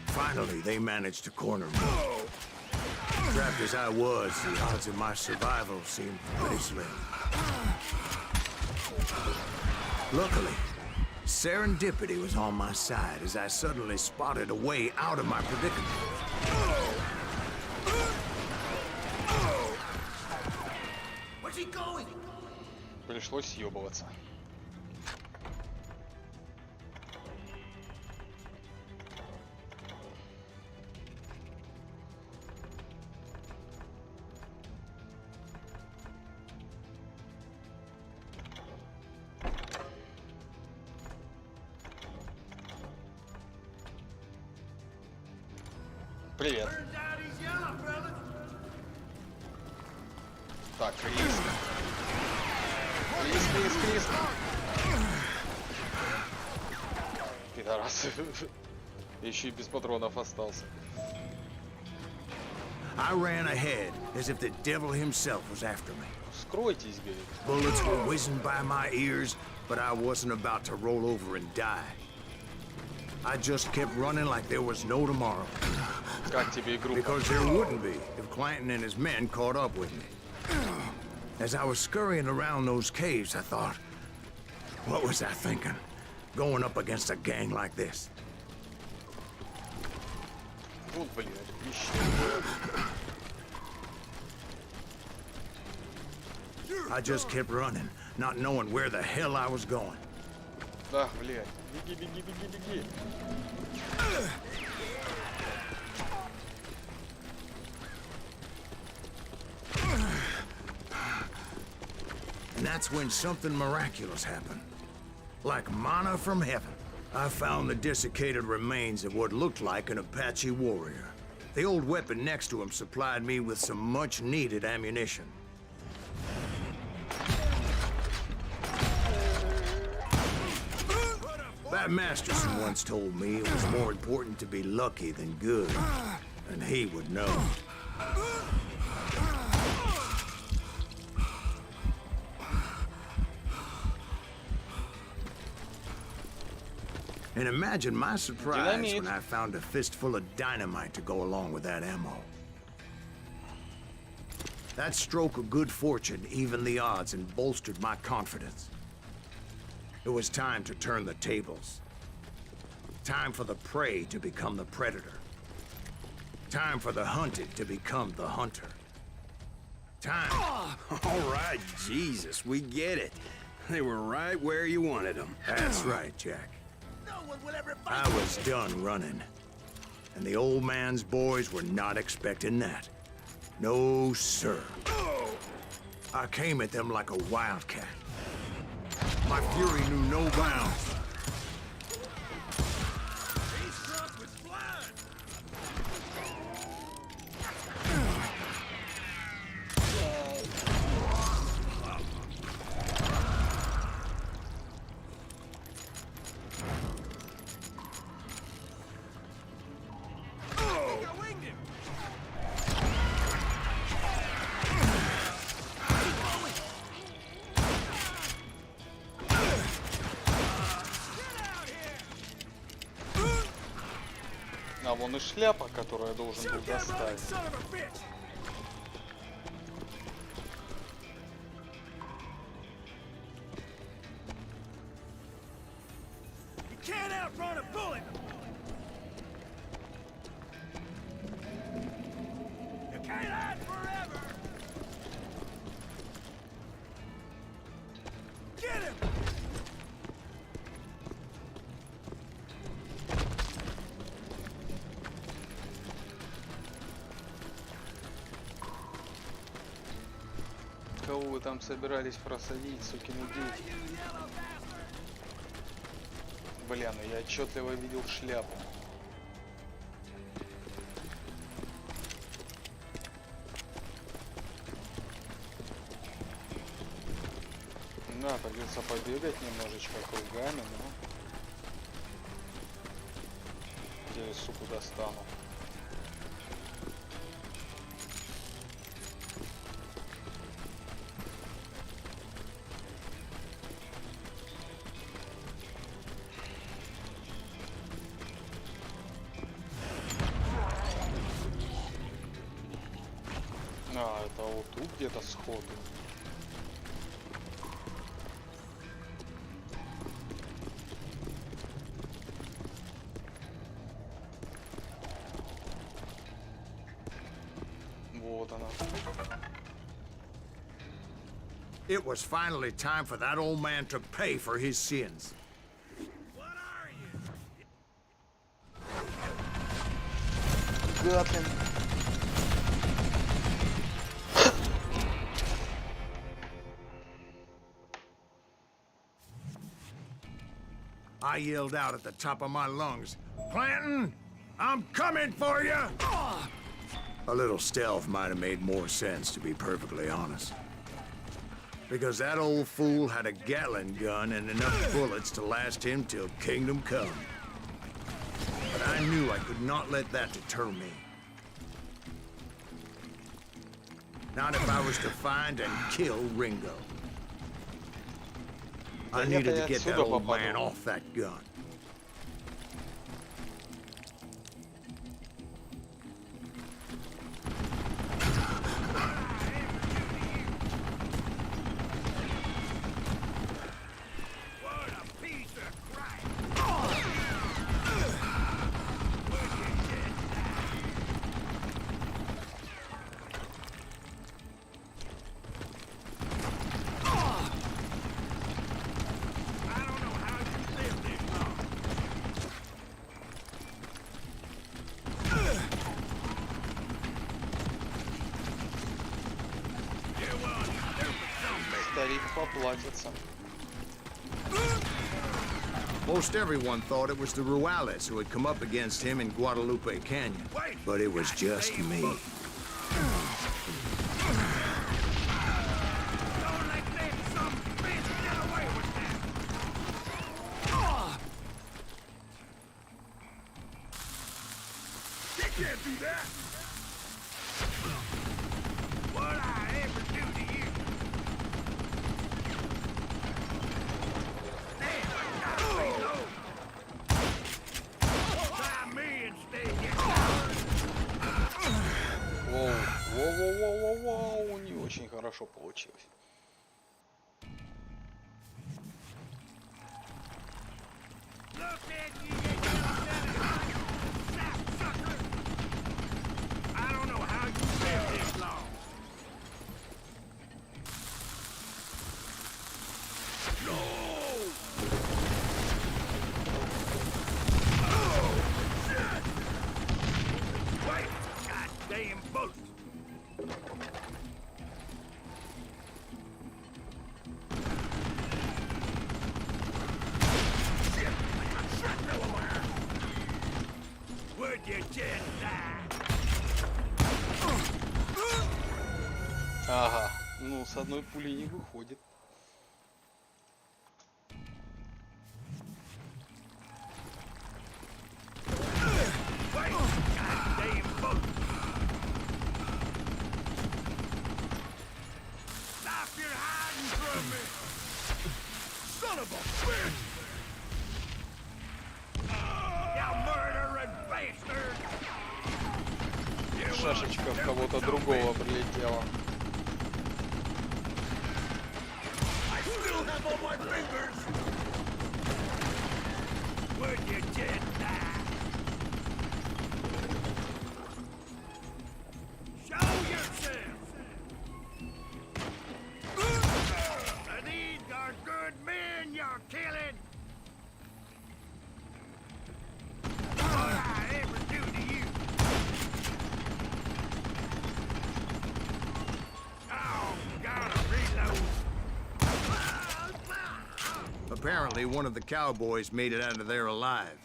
Speaker 3: Finally, they managed to corner me. Trapped as I was, the odds of my survival seemed pretty slim. Luckily, serendipity was on my side as I suddenly spotted a way out of my predicament.
Speaker 7: Where's he going?
Speaker 1: Пришлось съебываться. Привет. Так, риск. Риск. Пидорас. Еще и без патронов остался.
Speaker 3: I ran ahead as if the devil himself was after me.
Speaker 1: Скройтесь, говорит.
Speaker 3: Bullets were whizzing by my ears, but I wasn't about to roll over and die. I just kept running like there was no tomorrow.
Speaker 1: Как тебе игру?
Speaker 3: Because there wouldn't be if Clanton and his men caught up with me. As I was scurrying around those caves, I thought, what was I thinking? Going up against a gang like this?
Speaker 1: Вот, блин,
Speaker 3: I just kept running, not knowing where the hell I was going.
Speaker 1: Да, блядь. Беги.
Speaker 3: And that's when something miraculous happened. Like manna from heaven. I found the desiccated remains of what looked like an Apache warrior. The old weapon next to him supplied me with some much-needed ammunition. Bat Masterson once told me it was more important to be lucky than good, and he would know. And imagine my surprise when I found a fistful of dynamite to go along with that ammo. That stroke of good fortune evened the odds and bolstered my confidence. It was time to turn the tables. Time for the prey to become the predator. Time for the hunted to become the hunter. Time...
Speaker 8: All right, Jesus, we get it. They were right where you wanted them.
Speaker 3: That's right, Jack.
Speaker 7: No one will ever
Speaker 3: I
Speaker 7: find
Speaker 3: was done running. And the old man's boys were not expecting that. No, sir. I came at them like a wildcat. My fury knew no bounds.
Speaker 7: He's drunk with blood. I winged him.
Speaker 1: А вон и шляпа, которую я должен был доставить.
Speaker 7: Son of a bitch. You can't outrun a bullet. You can't hide forever. Get him.
Speaker 1: Кого вы там собирались просадить, сукины дети? Бля, ну я отчетливо видел шляпу. Да, придется побегать немножечко кругами, но... Где я суку достану? А, это вот тут где-то сходу. Вот она.
Speaker 3: It was finally time for that old man to pay for his sins.
Speaker 1: Got him.
Speaker 3: I yelled out at the top of my lungs, "Clanton, I'm coming for you!" A little stealth might have made more sense, to be perfectly honest. Because that old fool had a Gatling gun and enough bullets to last him till kingdom come. But I knew I could not let that deter me. Not if I was to find and kill Ringo. I needed to get that old man off that gun.
Speaker 1: Старик поплатится.
Speaker 3: Most everyone thought it was the Ruales who had come up against him in Guadalupe Canyon. But it was just me.
Speaker 1: Воу, не очень хорошо получилось. Ага, ну с одной пули не выходит. Шашечка в кого-то другого прилетела.
Speaker 3: Apparently, one of the cowboys made it out of there alive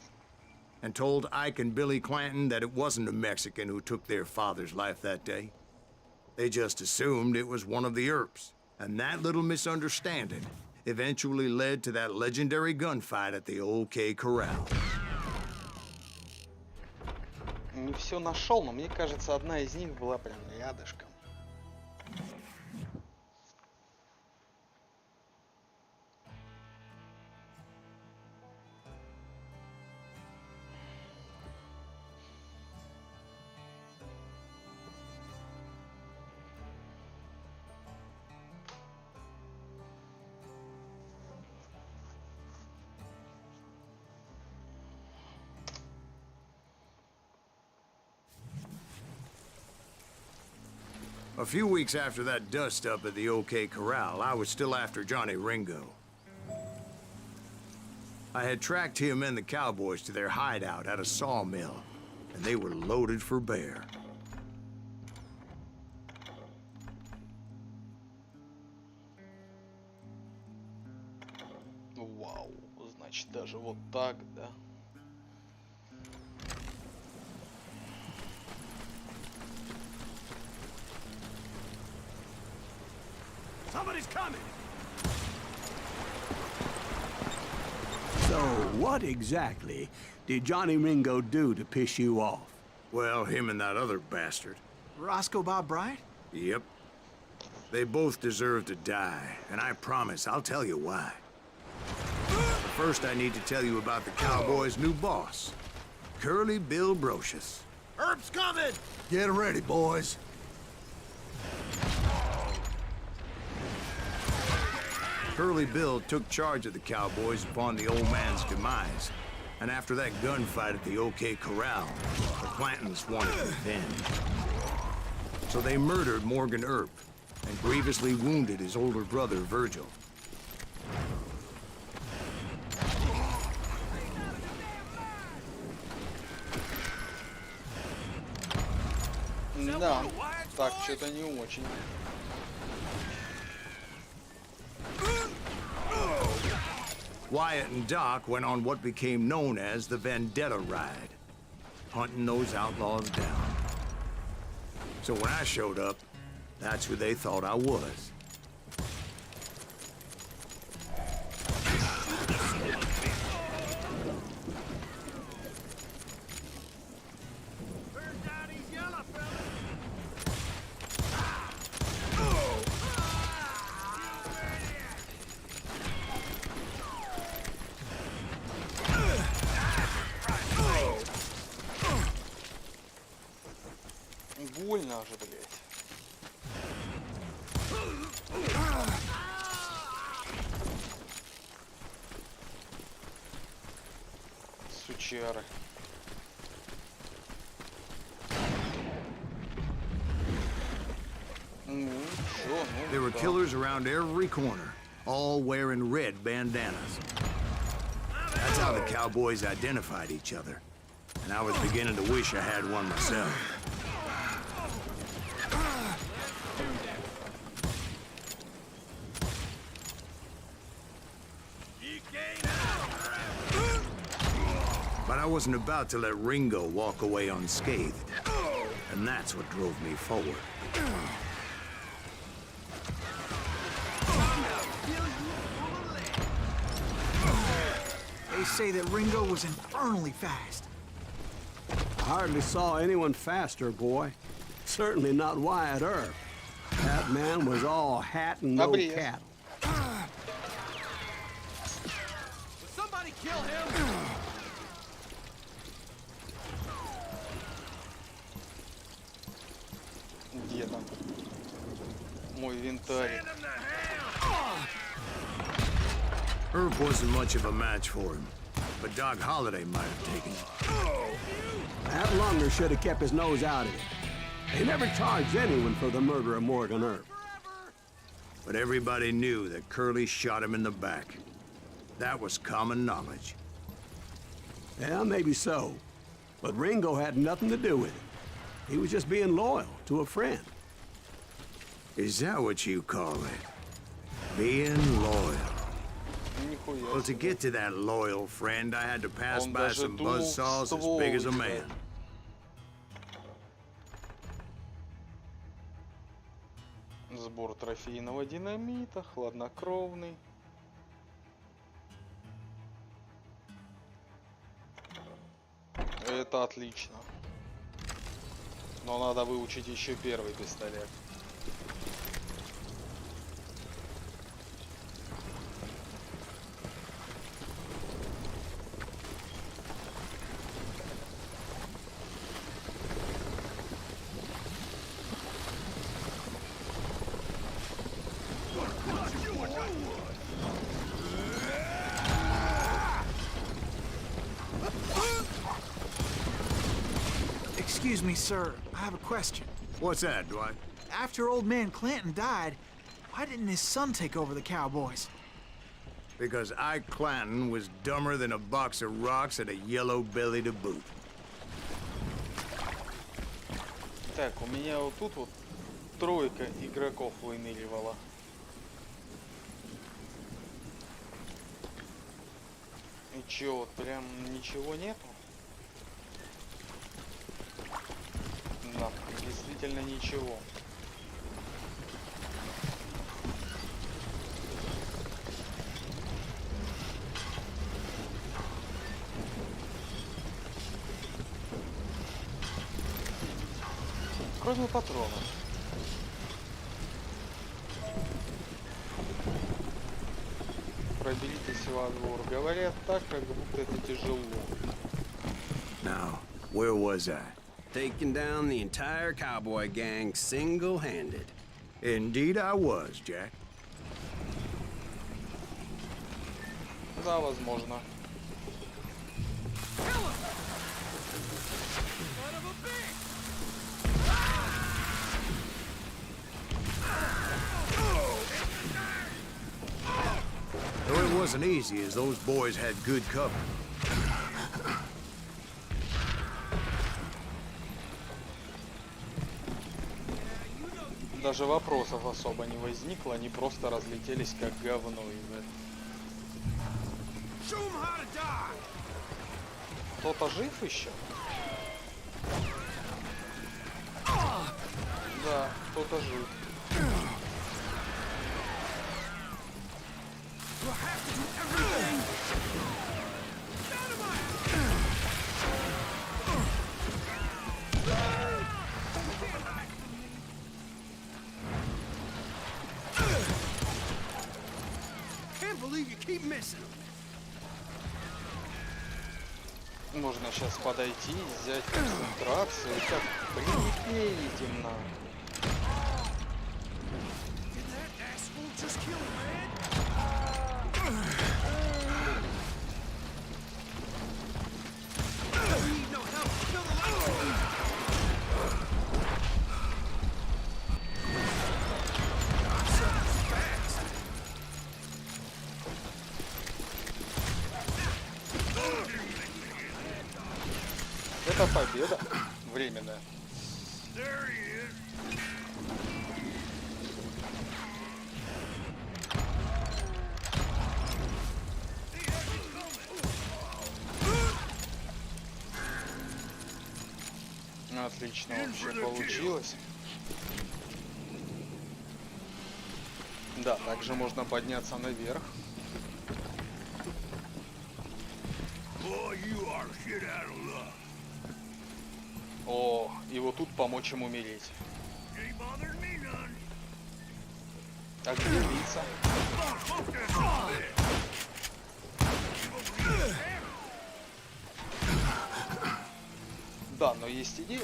Speaker 3: and told Ike and Billy Clanton that it wasn't a Mexican who took their father's life that day. They just assumed it was one of the Earps, and that little misunderstanding eventually led to that legendary gunfight at the OK Corral.
Speaker 1: Не все нашел, но мне кажется, одна из них была прям рядышком.
Speaker 3: A few weeks after that dust-up at the OK Corral, I was still after Johnny Ringo. I had tracked him and the cowboys to their hideout at a sawmill, and they were loaded for bear.
Speaker 1: Вау, значит, даже вот так, да?
Speaker 2: Somebody's coming! So, what exactly did Johnny Ringo do to piss you off?
Speaker 3: Well, him and that other bastard.
Speaker 4: Rosco Bob Brайnт?
Speaker 3: Yep. They both deserve to die, and I promise I'll tell you why. But first, I need to tell you about the Cowboys' new boss, Curly Bill Brocious.
Speaker 7: Herb's coming!
Speaker 3: Get ready, boys. Curly Bill took charge of the Cowboys upon the old man's demise, and after that gunfight at the OK Corral, the Clantons wanted revenge. So they murdered Morgan Earp and grievously wounded his older brother, Virgil.
Speaker 1: Да, так что-то не очень.
Speaker 3: Wyatt and Doc went on what became known as the Vendetta Ride, hunting those outlaws down. So when I showed up, that's who they thought I was.
Speaker 1: Больно же, блядь. Сучары.
Speaker 3: There were killers around every corner, all wearing red bandanas. That's how the Cowboys identified each other. And I was beginning to wish I had one myself. But I wasn't about to let Ringo walk away unscathed. And that's what drove me forward.
Speaker 4: They say that Ringo was infernally fast.
Speaker 2: I hardly saw anyone faster, boy. Certainly not Wyatt Earp. That man was all hat and no cattle.
Speaker 7: Somebody kill him!
Speaker 1: Где там мой винтарик?
Speaker 3: Earp wasn't much of a match for him, but Doc Holliday might have taken it.
Speaker 2: That Lunger should have kept his nose out of it. They never charged anyone for the murder of Morgan Earp.
Speaker 3: But everybody knew that Curly shot him in the back. That was common knowledge.
Speaker 2: Yeah, maybe so. But Ringo had nothing to do with it. He was just being loyal to a friend.
Speaker 3: Is that what you call it? Being loyal? Well, to get to that loyal friend, I had to pass by some buzzsaws as big as a man.
Speaker 1: Сбор трофейного динамита, хладнокровный. это отлично. Но надо выучить еще первый пистолет.
Speaker 4: Excuse me, sir. I have a question.
Speaker 3: What's that, Dwight?
Speaker 4: After old man Clanton died, why didn't his son take over the Cowboys?
Speaker 3: Because Ike Clanton was dumber than a box of rocks and a yellow belly to boot.
Speaker 1: Так, у меня вот тут вот тройка игроков выныривала. И чё, вот прям ничего нету? Да, действительно ничего. Кроме патронов. Проберитесь во двор. Говорят так, как будто это тяжело.
Speaker 3: Now, where was I?
Speaker 8: Taking down the entire cowboy gang single-handed.
Speaker 3: Indeed I was, Jack.
Speaker 1: Да, возможно.
Speaker 3: Though it wasn't easy, as those boys had good cover.
Speaker 1: Даже вопросов особо не возникло, они просто разлетелись как говно. Кто-то жив еще? Да, кто-то жив. Можно сейчас подойти, взять концентрацию, как прилететь им надо. Это победа временная. Отлично вообще получилось. Да, также можно подняться наверх. О, и вот тут помочь им умереть. А где лица? Да, но есть идея.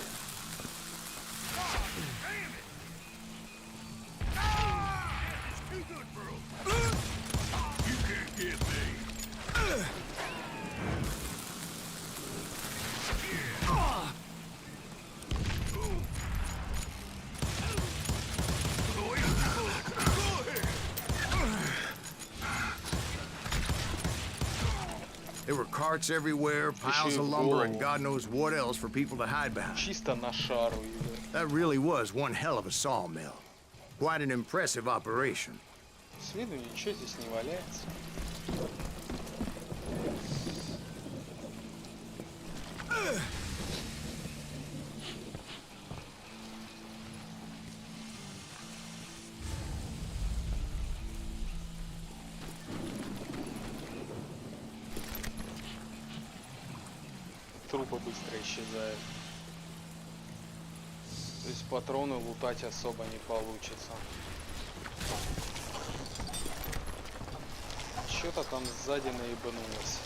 Speaker 3: There were carts everywhere, piles of lumber, and God knows what else for people to hide behind.
Speaker 1: Чисто на шару идет.
Speaker 3: That really was one hell of a sawmill. Quite an impressive operation.
Speaker 1: С виду ничего здесь не валяется. трупы быстро исчезают. То есть патроны лутать особо не получится. Что-то там сзади наебанулось.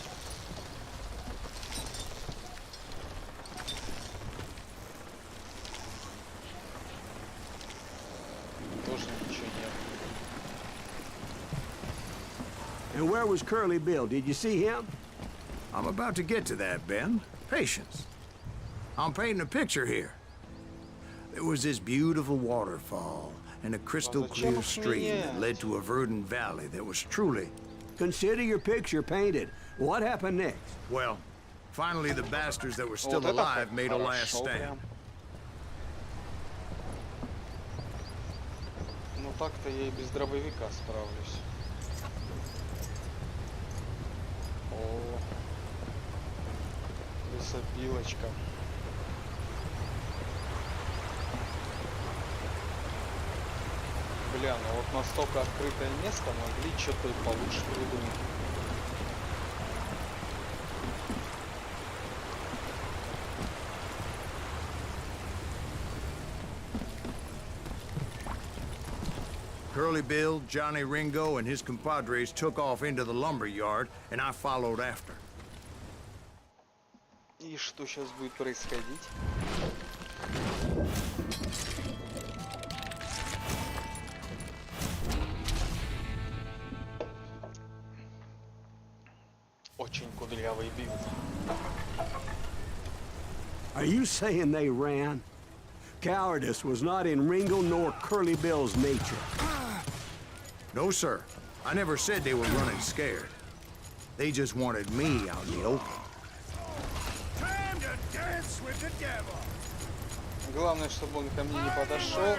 Speaker 1: Тоже ничего нет.
Speaker 2: And where was Curly Bill? Did you see him?
Speaker 3: I'm about to get to that, Ben. Patience. I'm painting a picture here. There was this beautiful waterfall and a crystal clear stream that led to a verdant valley that was truly...
Speaker 2: Consider your picture painted. What happened next?
Speaker 3: Well, finally the bastards that were still alive made a last stand.
Speaker 1: Ну так-то я и без дробовика справлюсь. О, лесопилочка. Бля, ну вот настолько открытое место могли что-то и получше придумать.
Speaker 3: Curly Bill, Johnny Ringo, and his compadres took off into the lumber yard, and I followed after.
Speaker 1: И что сейчас будет происходить? Очень кудрявый билд.
Speaker 2: Are you saying they ran? Cowardice was not in Ringo nor Curly Bill's nature.
Speaker 3: No, sir. I never said they were running scared. They just wanted me out in the open.
Speaker 7: Time to dance with the devil.
Speaker 1: Главное, чтобы он ко мне не подошел.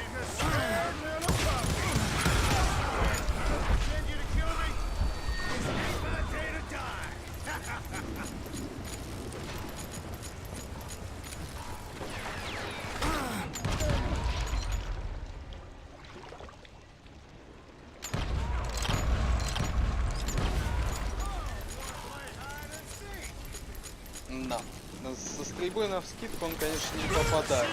Speaker 1: Да, со стрельбой навскидку он, конечно, не попадает.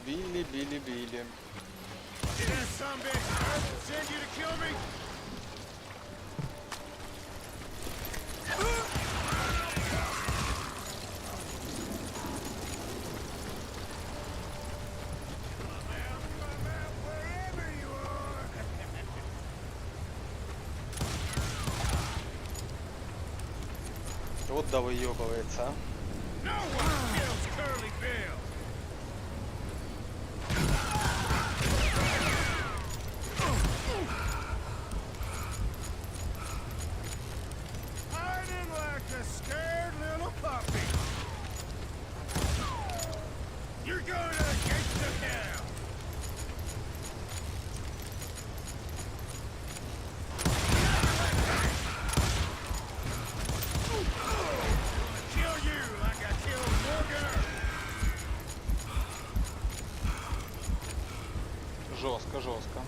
Speaker 1: Били, били, били. Вот да выебывается, а. Жестко, жестко.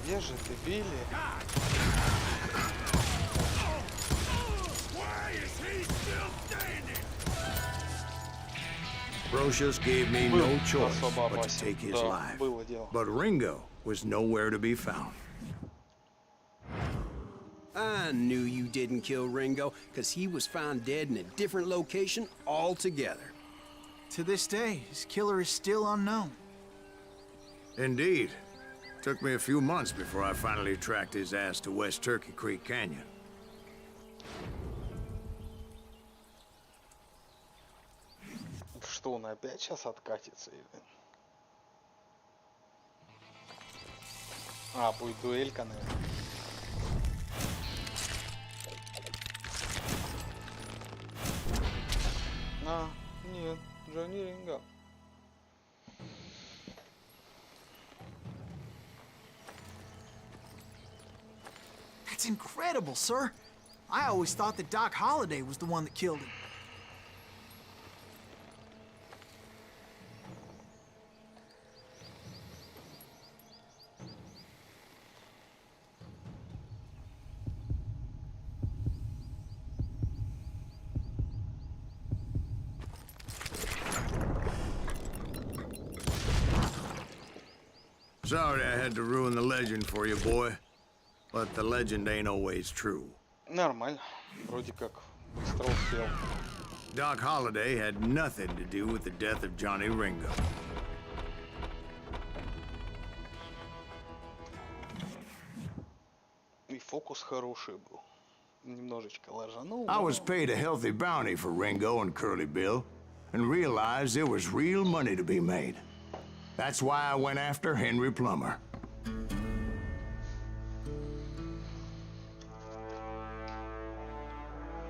Speaker 1: Где же ты, Билли?
Speaker 3: Brocious gave me no choice but to take his life. But Ringo was nowhere to be found.
Speaker 8: I knew you didn't kill Ringo, because he was found dead in a different location altogether.
Speaker 4: To this day, his killer is still unknown.
Speaker 3: Indeed. Took me a few months before I finally tracked his ass to West Turkey Creek Canyon.
Speaker 1: Что, он опять сейчас откатится? Или... А, будет дуэлька, наверное. А, нет, Джонни Ринго.
Speaker 4: That's incredible, sir. I always thought that Doc Holliday was the one that killed him.
Speaker 3: Sorry I had to ruin the legend for you, boy. But the legend ain't always true.
Speaker 1: Нормально. Вроде как быстро успел.
Speaker 3: Doc Holliday had nothing to do with the death of Johnny Ringo.
Speaker 1: И фокус хороший был. Немножечко ложанул.
Speaker 3: I was paid a healthy bounty for Ringo and Curly Bill, and realized there was real money to be made. That's why I went after Henry Plummer.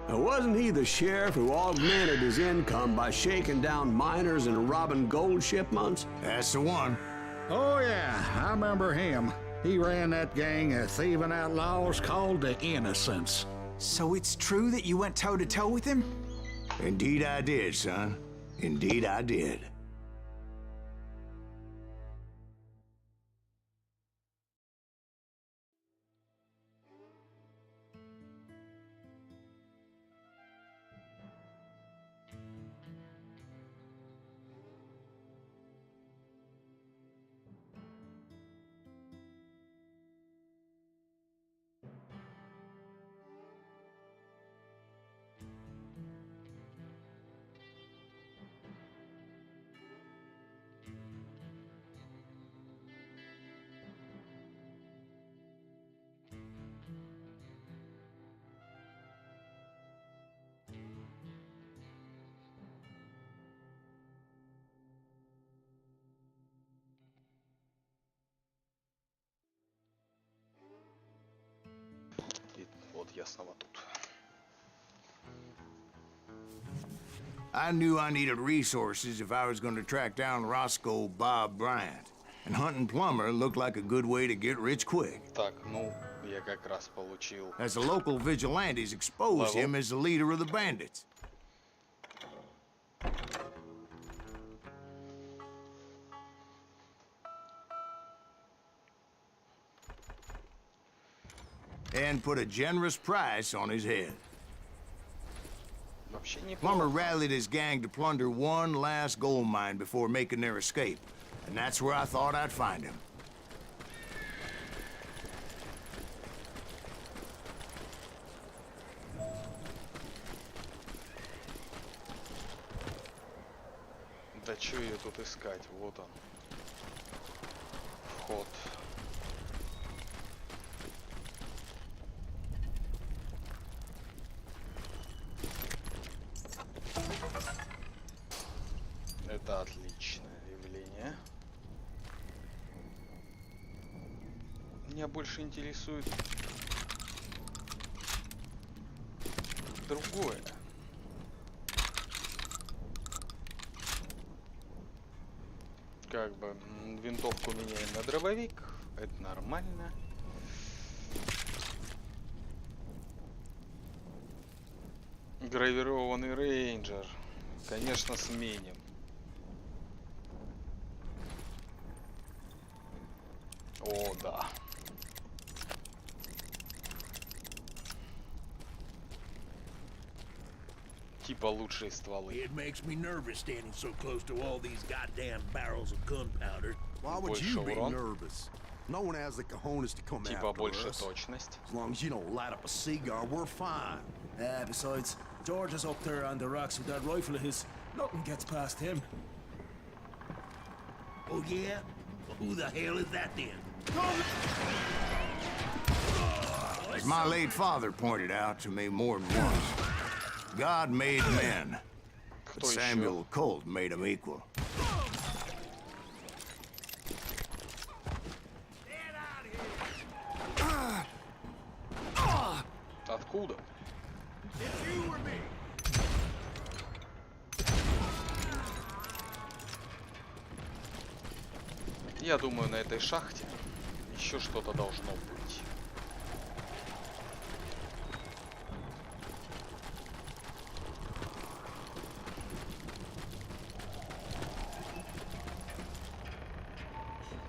Speaker 2: Now, wasn't he the sheriff who augmented his income by shaking down miners and robbing gold shipments?
Speaker 3: That's the one.
Speaker 6: Oh, yeah, I remember him. He ran that gang of thieving outlaws called the Innocents.
Speaker 4: So it's true that you went toe-to-toe with him?
Speaker 3: Indeed I did, son. Indeed I did.
Speaker 1: И вот я снова тут.
Speaker 3: I knew I needed resources if I was going to track down Rosco Bob Bryan. And hunting Plummer looked like a good way to get rich quick.
Speaker 1: Так, ну, я как раз получил.
Speaker 3: As the local vigilantes exposed him as the leader of the bandits. And put a generous price on his head.
Speaker 1: Вообще неплохо.
Speaker 3: Plummer rallied his gang to plunder one last gold mine before making their escape. And that's where I thought I'd find him.
Speaker 1: Да чё ее тут искать? Вот он. Вход. Это отличное явление. Меня больше интересует другое. Как бы винтовку меняем на дробовик. Это нормально. Гравированный рейнджер. Конечно, сменим. О, да. Типа лучшие стволы.
Speaker 7: It makes me nervous standing so close to all these goddamn barrels of gunpowder.
Speaker 10: Why would you be nervous? No one has the cojones to come
Speaker 1: Типа
Speaker 10: after
Speaker 1: больше
Speaker 10: us.
Speaker 1: точность.
Speaker 10: As long as you don't light up a cigar, we're fine.
Speaker 7: Besides, George is up there on the rocks with that rifle of his. Nothing gets past him. Oh yeah? Well, who the hell is that then?
Speaker 3: As my late father pointed out to me more than once, God made men, but Samuel Colt made them equal.
Speaker 1: Откуда? Я думаю, на этой шахте еще что-то должно быть.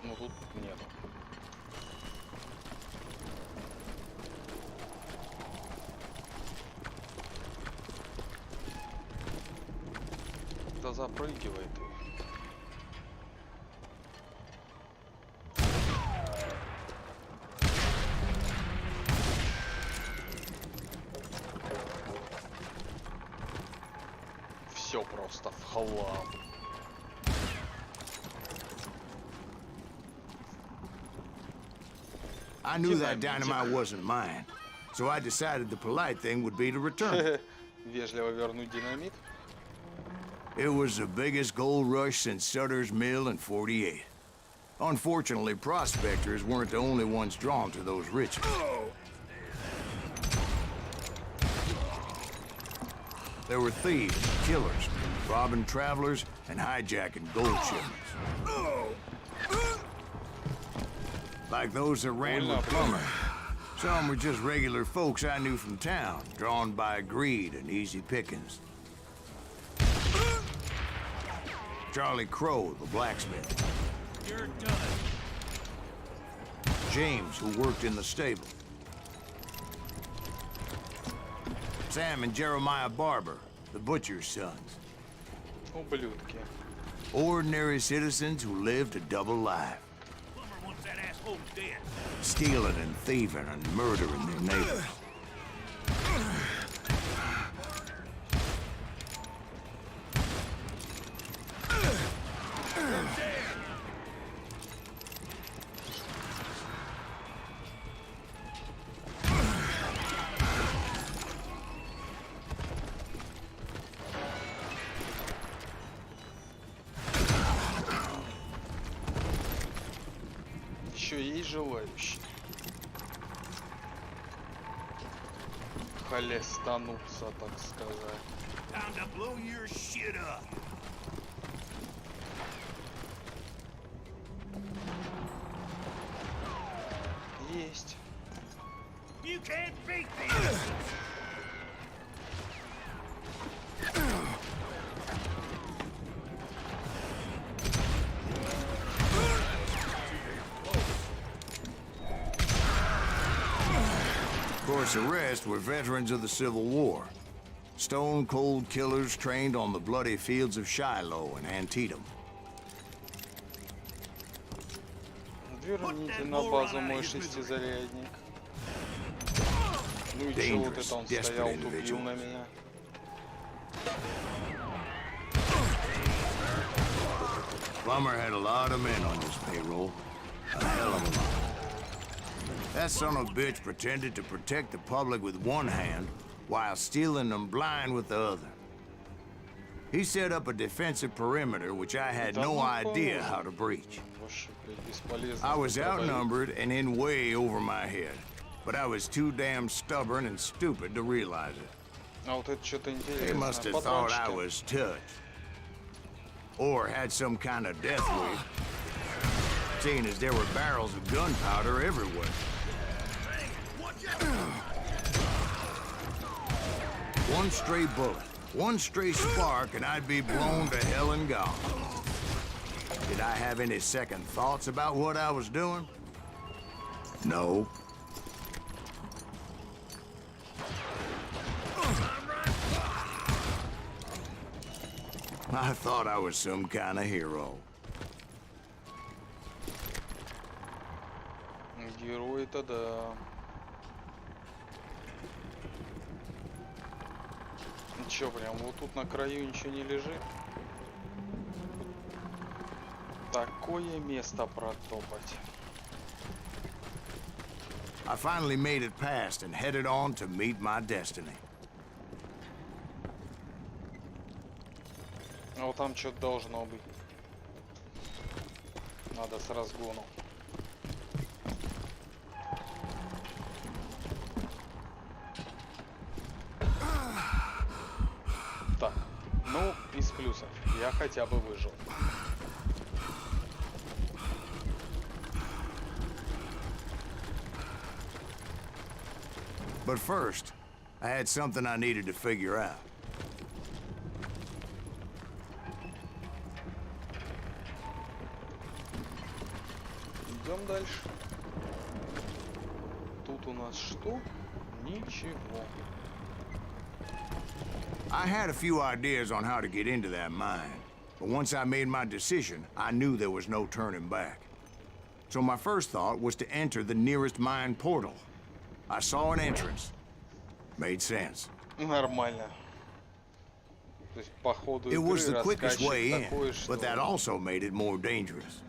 Speaker 1: Ну тут нет. Да запрыгивает. Все просто в хлам.
Speaker 3: I knew that dynamite wasn't mine, so I decided the polite thing would be to return it.
Speaker 1: Вежливо вернуть динамит.
Speaker 3: It was the biggest gold rush since Sutter's Mill in '48. Unfortunately, prospectors weren't the only ones drawn to those riches. There were thieves, killers, robbing travelers, and hijacking gold shipments. Like those that ran with Plummer. Some were just regular folks I knew from town, drawn by greed and easy pickings. Charlie Crow, the blacksmith.
Speaker 7: You're done.
Speaker 3: James, who worked in the stable. Sam and Jeremiah Barber, the butcher's sons.
Speaker 1: Ублюдки.
Speaker 3: Ordinary citizens who lived a double life.
Speaker 7: Once that asshole's dead.
Speaker 3: Stealing and thieving and murdering their neighbors.
Speaker 1: Еще есть желающие хлестануться, так сказать.
Speaker 7: Time to blow your shit up.
Speaker 1: Есть.
Speaker 7: You can't beat this.
Speaker 3: Of course, the rest were veterans of the Civil War. Stone-cold killers trained on the bloody fields of Shiloh and Antietam.
Speaker 1: Верните на базу мой шестизарядник. Ну и чё вот это он стоял, тупил на меня?
Speaker 3: Plummer had a lot of men on his payroll. A hell of a lot. That son of a bitch pretended to protect the public with one hand while stealing them blind with the other. He set up a defensive perimeter which I had no idea how to breach. I was outnumbered and in way over my head, but I was too damn stubborn and stupid to realize it.
Speaker 1: А вот это что-то интересное.
Speaker 3: They must have thought I was touched. Or had some kind of death wish, seeing as there were barrels of gunpowder everywhere. One stray bullet, one stray spark, and I'd be blown to hell and gone. Did I have any second thoughts about what I was doing? No. I thought I was some kind of hero.
Speaker 1: Герой-то да. Ничего, прям вот тут на краю ничего не лежит. Такое место протопать.
Speaker 3: I finally made it past and headed on to meet my destiny.
Speaker 1: А вот там что-то должно быть. Надо с разгону. Так, ну, из плюсов. Я хотя бы выжил.
Speaker 3: But first, I had something I needed to figure out.
Speaker 1: Идем дальше. Тут у нас что? Ничего.
Speaker 3: I had a few ideas on how to get into that mine, but once I made my decision, I knew there was no turning back. So my first thought was to enter the nearest mine portal. I saw an entrance. Made sense.
Speaker 1: Нормально. То есть по ходу
Speaker 3: It was
Speaker 1: игры
Speaker 3: the quickest way
Speaker 1: раскачивать такое,
Speaker 3: in,
Speaker 1: что...
Speaker 3: but that also made it more dangerous,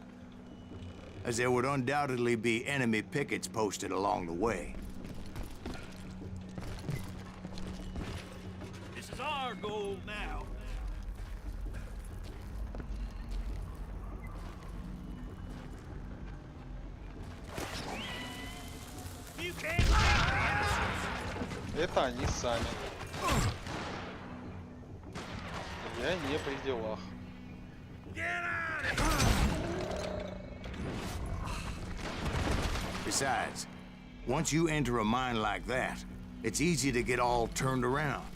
Speaker 3: as there would undoubtedly be enemy pickets posted along the way.
Speaker 7: This is our goal now. You can't
Speaker 1: Это они сами. Я не при делах.
Speaker 3: Besides, once you enter a mine like that, it's easy to get all turned around.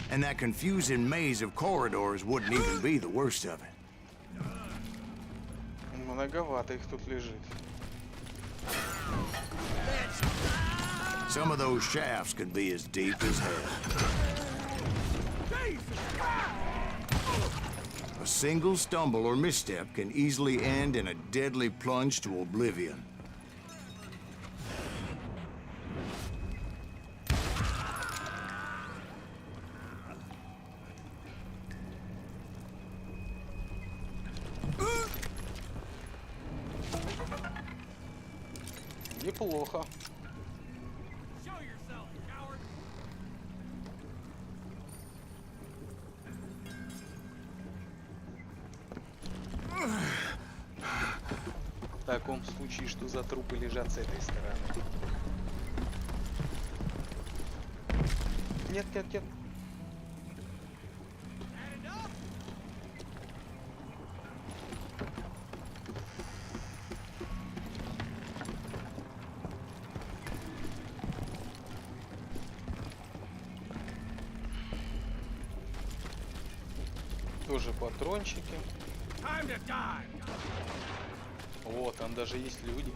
Speaker 3: And that confusing maze of corridors wouldn't even be the worst of it.
Speaker 1: Многовато их тут лежит.
Speaker 3: Some of those shafts could be as deep as hell. A single stumble or misstep can easily end in a deadly plunge to oblivion.
Speaker 1: Неплохо. В таком случае, что за трупы лежат с этой стороны. Нет, нет, нет. Тоже патрончики. Вот, там даже есть люди.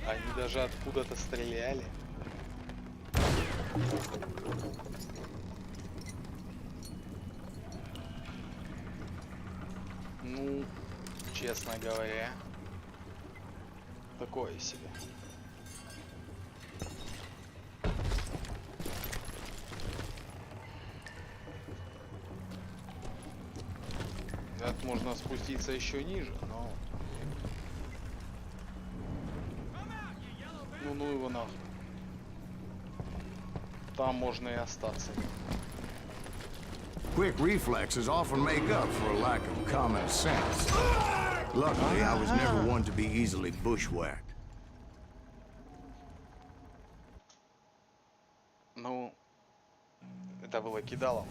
Speaker 1: Они даже откуда-то стреляли. Ну, честно говоря, такое себе. От можно спуститься еще ниже, но... Ну его нахуй. Там можно и остаться.
Speaker 3: Quick reflexes often make up for a lack of common sense. Luckily, I was never one to be easily bushwhacked.
Speaker 1: Ну, это было кидалово.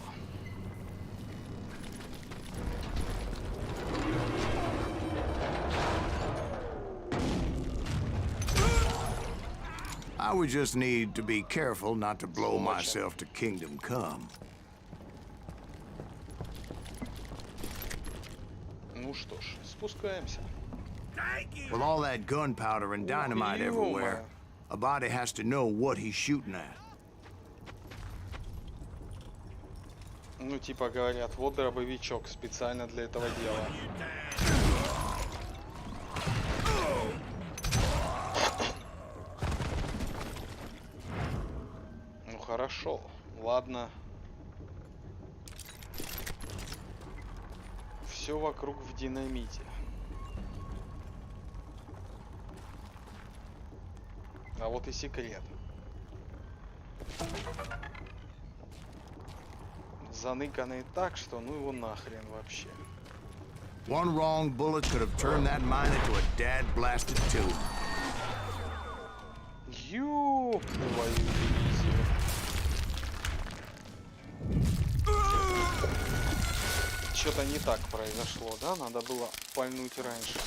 Speaker 3: I would just need to be careful not to blow myself to kingdom come.
Speaker 1: Ну что ж, спускаемся.
Speaker 3: With all that gunpowder and dynamite everywhere, a body has to know what he's shooting at.
Speaker 1: Ну типа говорят, вот дробовичок специально для этого дела. Ну хорошо, ладно. Все вокруг в динамите. А вот и секрет. Заныканный так, что ну его нахрен вообще.
Speaker 3: One wrong bullet could have turned that mine into a dad-blasted tube.
Speaker 1: Ёб твою дивизию. Что-то не так произошло, да? Надо было пальнуть раньше.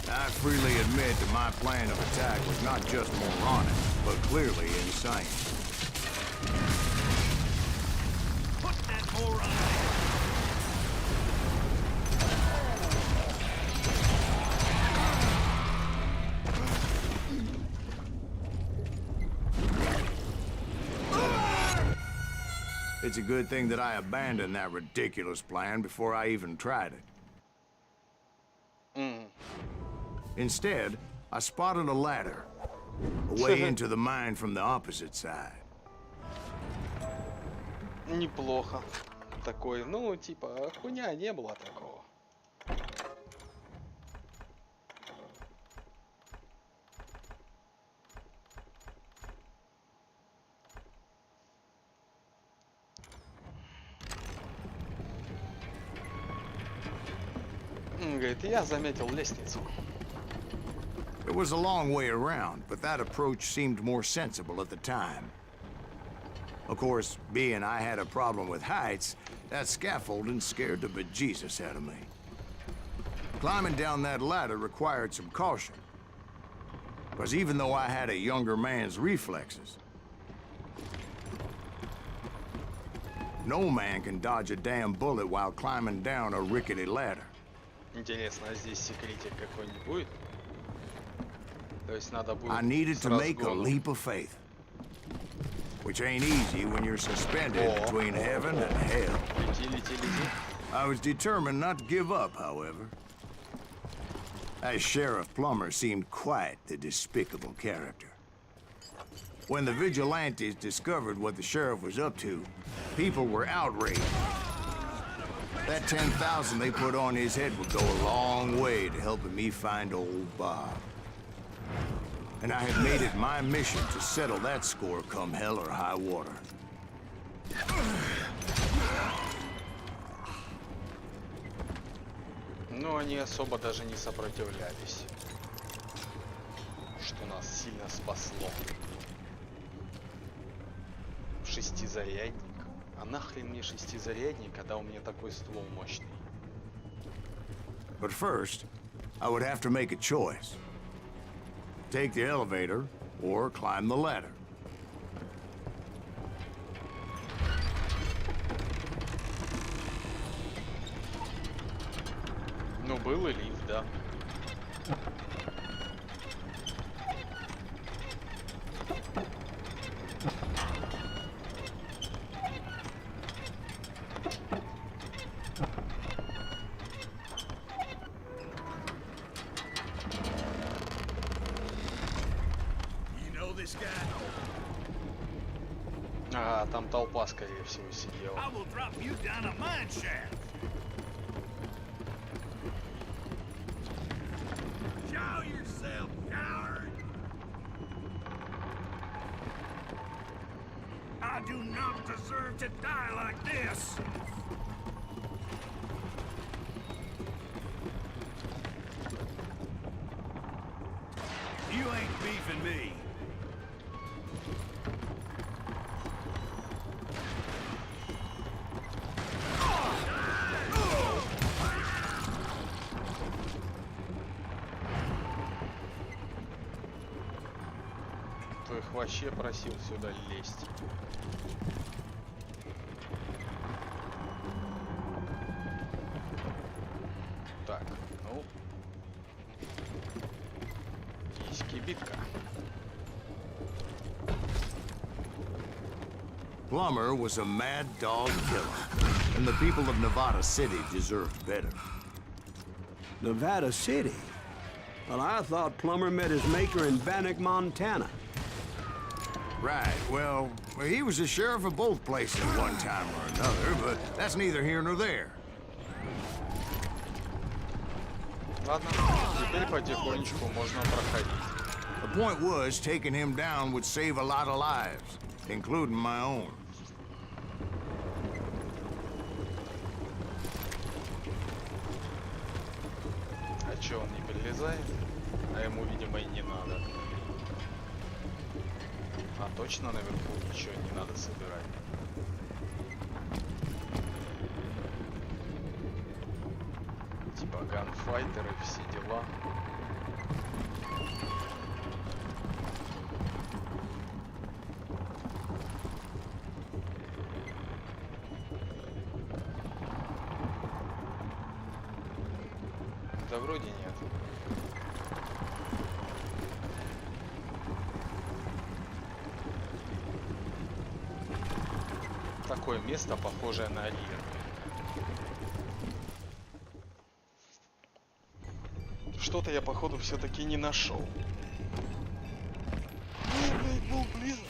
Speaker 3: I freely admit that my plan of attack was not just moronic, but clearly insane.
Speaker 7: Put that moron there.
Speaker 3: It's a good thing that I abandoned that ridiculous plan before I even tried it. Instead, I spotted a ladder, a way into the mine from the opposite side.
Speaker 1: Неплохо. Такой, ну, типа, хуйня, не было такого. Говорит, я заметил лестницу.
Speaker 3: It was a long way around, but that approach seemed more sensible at the time. Of course, being I had a problem with heights, that scaffolding scared the bejesus out of me. Climbing down that ladder required some caution. Because even though I had a younger man's reflexes, no man can dodge a damn bullet while climbing down a rickety ladder.
Speaker 1: Интересно, а здесь секретик какой-нибудь будет? То есть надо будет
Speaker 3: I needed to
Speaker 1: с
Speaker 3: make a
Speaker 1: разгону.
Speaker 3: leap of faith, which ain't easy when you're suspended between heaven and hell.
Speaker 1: Лети, лети, лети.
Speaker 3: I was determined not to give up, however. As Sheriff Plummer seemed quite the despicable character. When the vigilantes discovered what the sheriff was up to, people were outraged. That 10,000 they put on his head would go a long way to helping me find old Bob. And I had made it my mission to settle that score come hell or high water.
Speaker 1: Но они особо даже не сопротивлялись. Что нас сильно спасло. Шестизарядник. А нахрен мне шестизарядник, когда у меня такой ствол мощный?
Speaker 3: But first, I would have to make a choice. Take the elevator or climb the ladder.
Speaker 1: Ну, был и лифт, да. А, там толпа, скорее всего, сидела.
Speaker 7: I will drop you down a mine shaft. Show yourself, coward. I do not deserve to die like this. You ain't beefing me.
Speaker 1: Кто их вообще просил сюда лезть? Так, ну... Есть кибитка.
Speaker 3: Plummer was a mad dog killer, and the people of Nevada City deserved better.
Speaker 2: Nevada City? Well, I thought Plummer met his maker in Bannock, Montana.
Speaker 3: Right, well, he was the sheriff of both places one time or another, but that's neither here nor there.
Speaker 1: Ладно, теперь потихонечку можно проходить.
Speaker 3: The point was, taking him down would save a lot of lives, including my own.
Speaker 1: А чё, он не перелезает? А ему, видимо, и не надо. А точно наверху ничего не надо собирать. Типа ганфайтеры, все дела. Да вроде нет. Такое место, похожее на ринг. Что-то я, походу, все-таки не нашел. Был близко.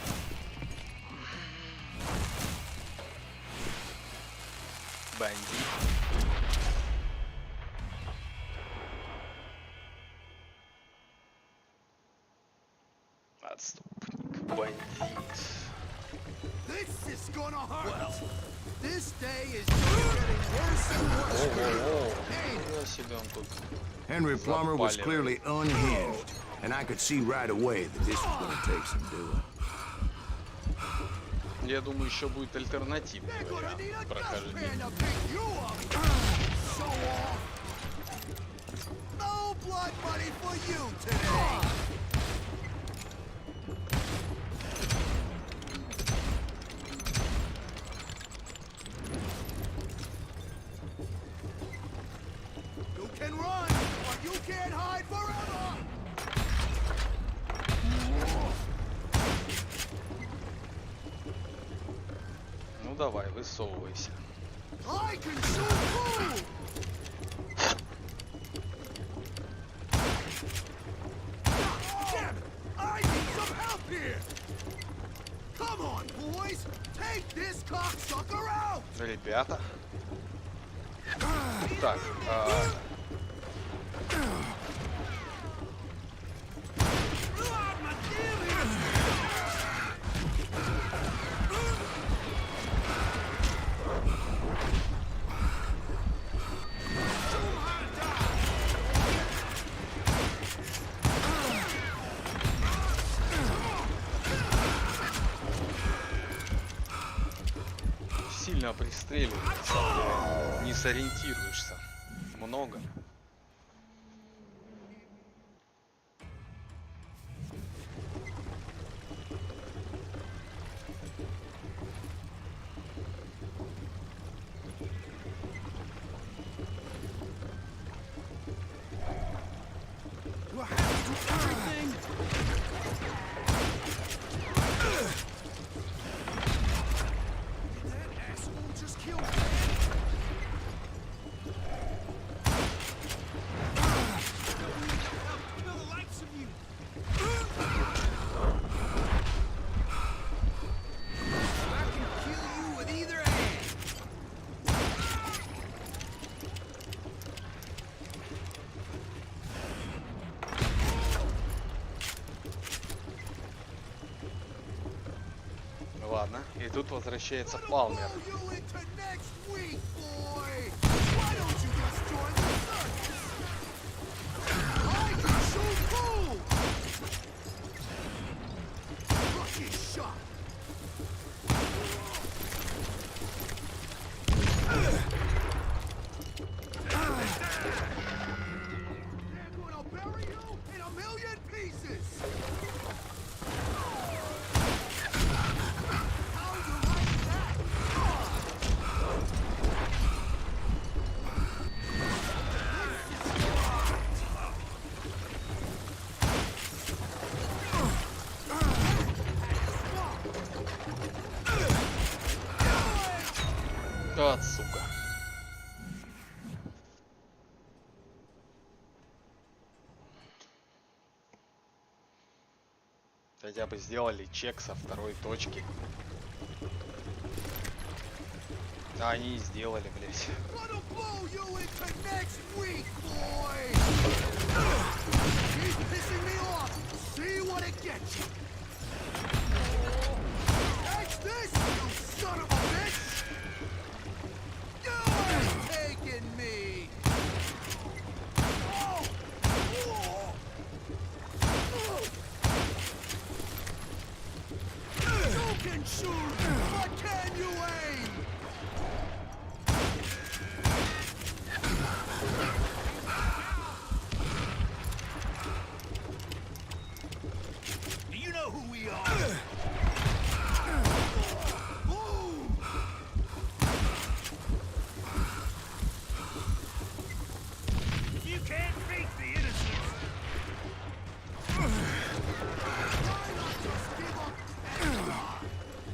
Speaker 1: Бандит. Отступник. Бандит.
Speaker 7: This is gonna hurt. Well, this day is getting worse and worse.
Speaker 3: Henry Plummer was clearly unhinged, and I could see right away that this was going to take some doing.
Speaker 1: Я думаю, еще будет альтернативный вариант прохождения.
Speaker 7: No blood money for you today. You can run, but you can't hide forever.
Speaker 1: Ну давай, высовывайся.
Speaker 7: I can shoot too. Damn it! I need some help here. Come on, boys, take this cocksucker out.
Speaker 1: Ребята. Так, сильно пристреливается, не сориентируешься. Много.
Speaker 7: Do I have to do everything? Did that asshole just kill me? Kill the likes of you. I can kill you with either hand.
Speaker 1: Ладно, и тут возвращается Палмер.
Speaker 7: You into next week, boy. Why don't you just join the circus? I can shoot too. Lucky shot. They're gonna bury you in a million pieces. How you like that?
Speaker 1: Вот, сука. Да хотя бы сделали чек со второй точки. А они и сделали, блядь.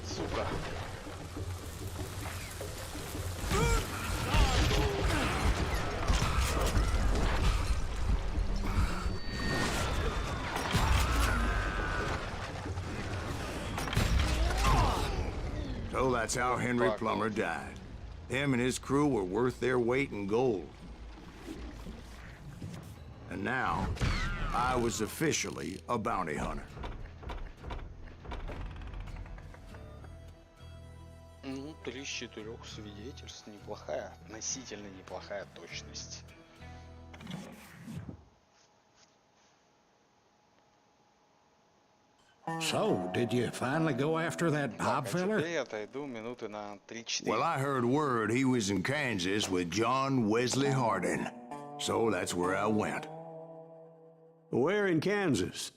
Speaker 1: Сука.
Speaker 3: So that's how Henry Plummer died. Him and his crew were worth their weight in gold. And now, I was officially a bounty hunter.
Speaker 1: Ну, 3 из 4 свидетельств. Неплохая, относительно неплохая точность.
Speaker 6: So, did you finally go after that Bob feller?
Speaker 1: Теперь я отойду минуты на 3-4.
Speaker 3: Well, I heard word he was in Kansas with John Wesley Hardin. So that's where I went.
Speaker 2: Where in Kansas?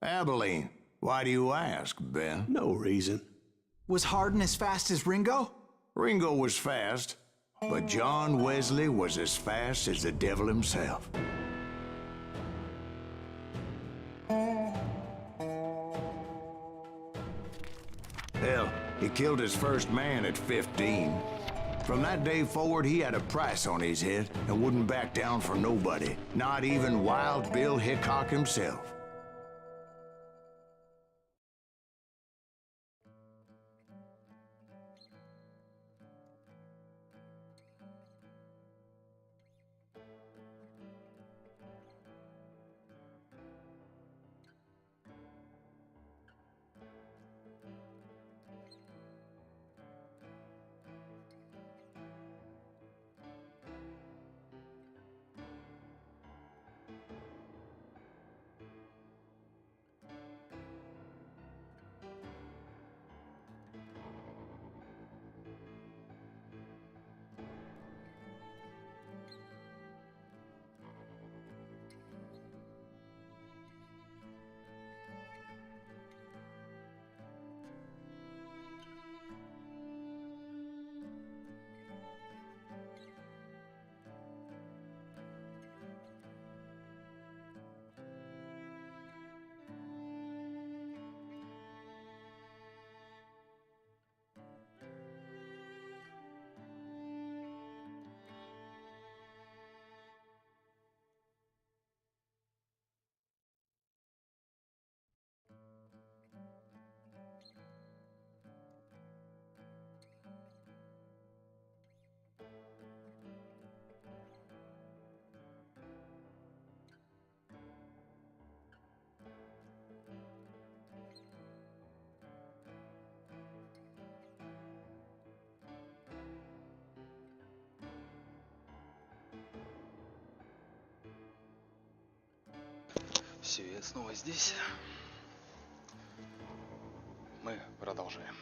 Speaker 3: Abilene. Why do you ask, Ben?
Speaker 2: No reason.
Speaker 4: Was Hardin as fast as Ringo?
Speaker 3: Ringo was fast, but John Wesley was as fast as the devil himself. Hell, he killed his first man at 15. From that day forward, he had a price on his head and wouldn't back down for nobody, not even Wild Bill Hickok himself.
Speaker 1: Все, я снова здесь. Мы продолжаем.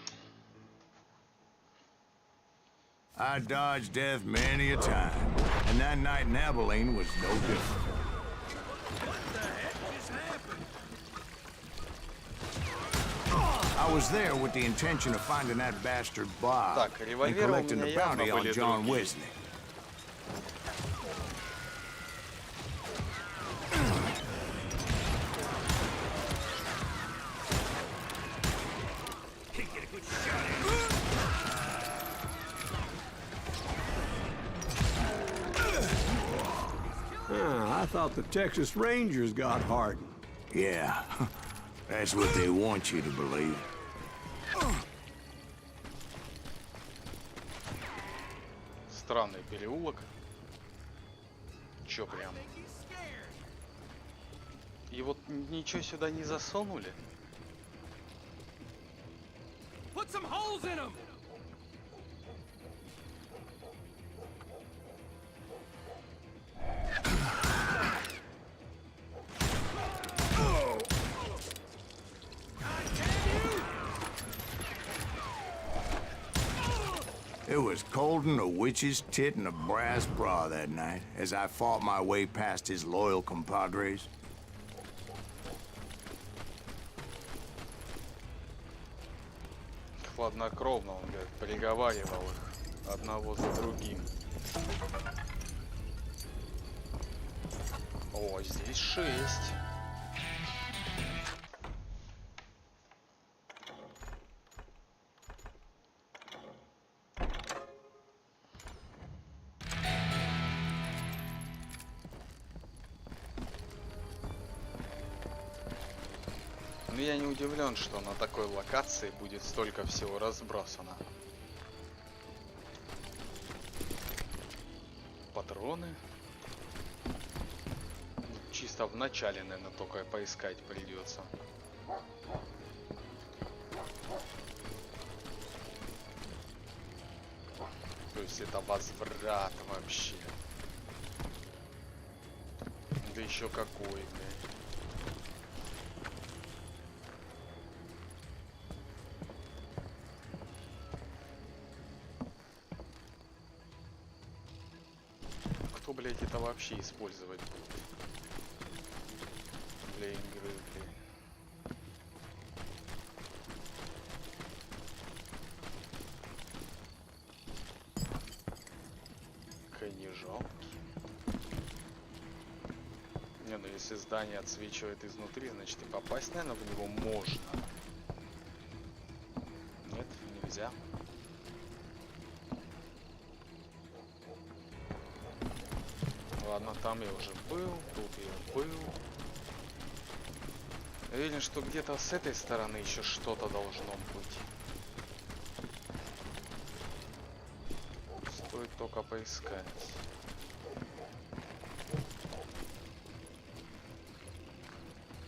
Speaker 3: I dodged death many a time, and that night in Abilene was no different. I was there with the intention of finding that bastard Bob and collecting the bounty on John Wesley.
Speaker 2: I thought the Texas Rangers got Hardin.
Speaker 3: Yeah, That's what they want you to believe.
Speaker 1: Странный переулок. Чё прям? И вот ничего сюда не засунули?
Speaker 7: Put some holes in them.
Speaker 3: It was cold in a witch's tit and a brass bra that night as I fought my way past his loyal compadres.
Speaker 1: Хладнокровно, он говорит, приговаривал их одного за другим. О, здесь 6. Но я не удивлен, что на такой локации будет столько всего разбросано. Патроны. Чисто в начале, наверное, только поискать придется. То есть это возврат вообще. Да еще какой, блядь. Кто, блядь, это вообще использовать будет? Для игры, блин. Конежалки. Не, ну если здание отсвечивает изнутри, значит и попасть, наверное, в него можно. Нет, нельзя. Ладно, там я уже был, тут я был. Уверен, что где-то с этой стороны еще что-то должно быть. Стоит только поискать.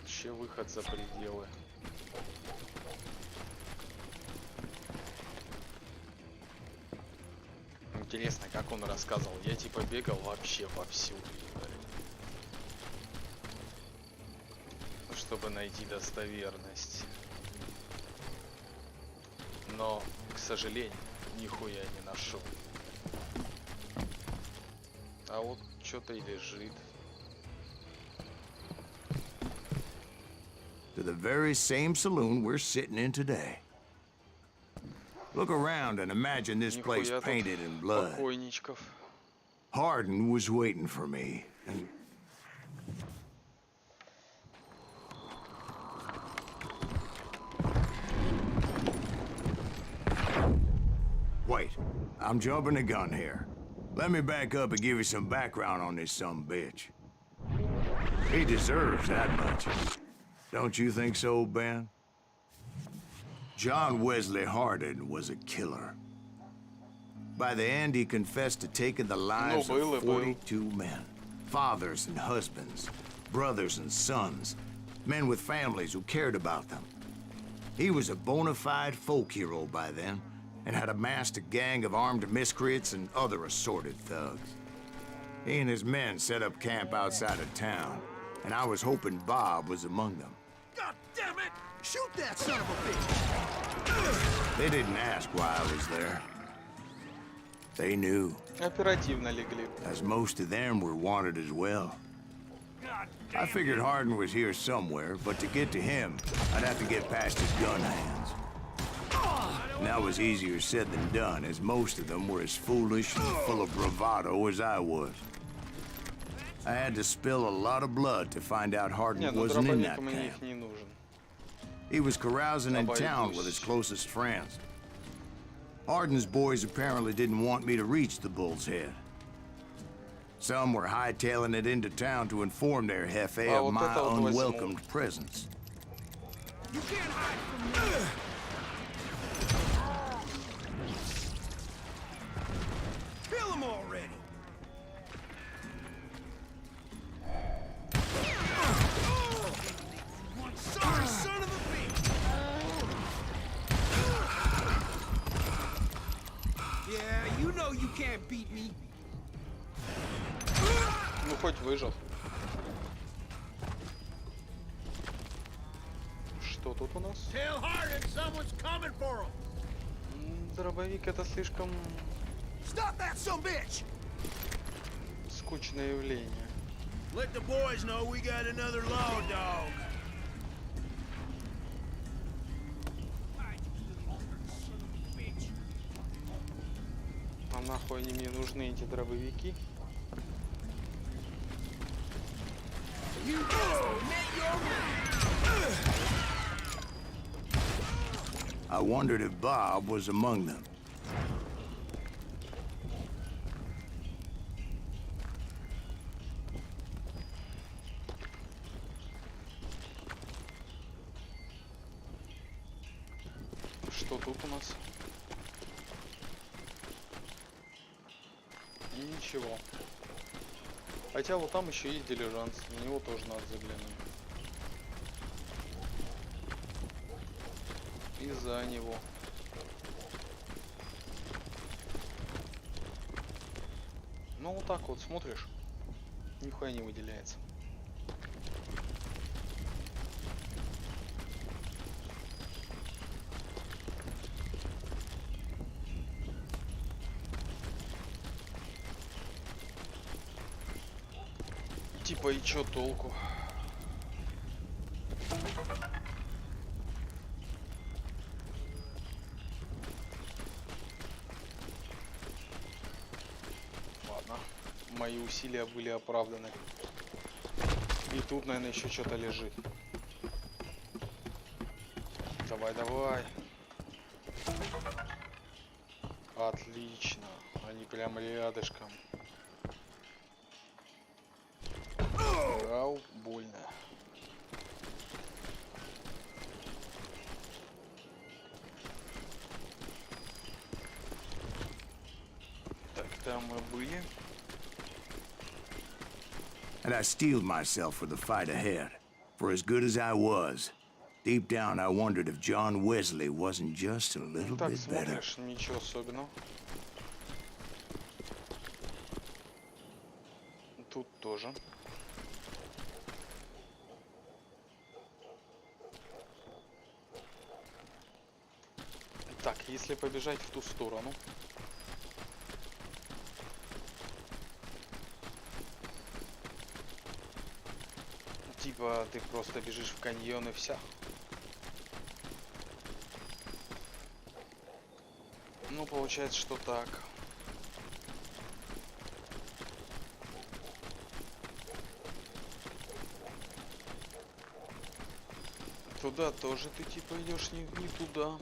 Speaker 1: Вообще выход за пределы. Интересно, как он рассказывал. Я типа бегал вообще повсюду, чтобы найти достоверность. Но, к сожалению, нихуя не нашел. А вот что-то и лежит.
Speaker 3: To the very same saloon we're sitting in today. Look around and imagine this place painted in blood.
Speaker 1: Покойничков.
Speaker 3: Hardin was waiting for me, and wait, I'm jumping the gun here. Let me back up and give you some background on this sumbitch. He deserves that much. Don't you think so, Ben? John Wesley Hardin was a killer. By the end, he confessed to taking the lives of 42 men. Fathers and husbands, brothers and sons, men with families who cared about them. He was a bona fide folk hero by then, and had amassed a gang of armed miscreants and other assorted thugs. He and his men set up camp outside of town, and I was hoping Bob was among them.
Speaker 7: God damn it! Shoot that son of a bitch!
Speaker 3: They didn't ask why I was there. They knew.
Speaker 1: Оперативно легли.
Speaker 3: As most of them were wanted as well. I figured Hardin was here somewhere, but to get to him, I'd have to get past his gun hands. And that was easier said than done, as most of them were as foolish and full of bravado as I was. I had to spill a lot of blood to find out Hardin wasn't in that camp. He was carousing in town with his closest friends. Hardin's boys apparently didn't want me to reach the Bull's Head. Some were hightailing it into town to inform their Hefe of my unwelcomed presence.
Speaker 7: You can't hide from me. Kill him already. Sorry, son of a bitch. Yeah, you know you can't beat me.
Speaker 1: Ну хоть выжил. Что тут у нас? Дробовик это слишком скучное явление.
Speaker 7: Let the boys know we got another law dog.
Speaker 1: А нахуй они мне нужны, эти дробовики?
Speaker 3: I wondered if Bob was among them.
Speaker 1: Что тут у нас? Ничего. Хотя вот там еще есть дилижанс, на него тоже надо заглянуть. И за него. Ну вот так вот смотришь, нихуя не выделяется. Типа и чё толку? Ладно, мои усилия были оправданы. И тут, наверное, еще что-то лежит. Давай, давай. Отлично, они прям рядышком. Ау, больно. Так, там мы были.
Speaker 3: And I steeled myself for the fight ahead. For as good as I was, deep down I wondered if John Wesley wasn't just a little
Speaker 1: Так,
Speaker 3: bit better.
Speaker 1: смотришь, ничего особенного. Тут тоже. Так, если побежать в ту сторону. Типа ты просто бежишь в каньон и вся. Ну, получается, что так. Туда тоже ты типа идешь не туда.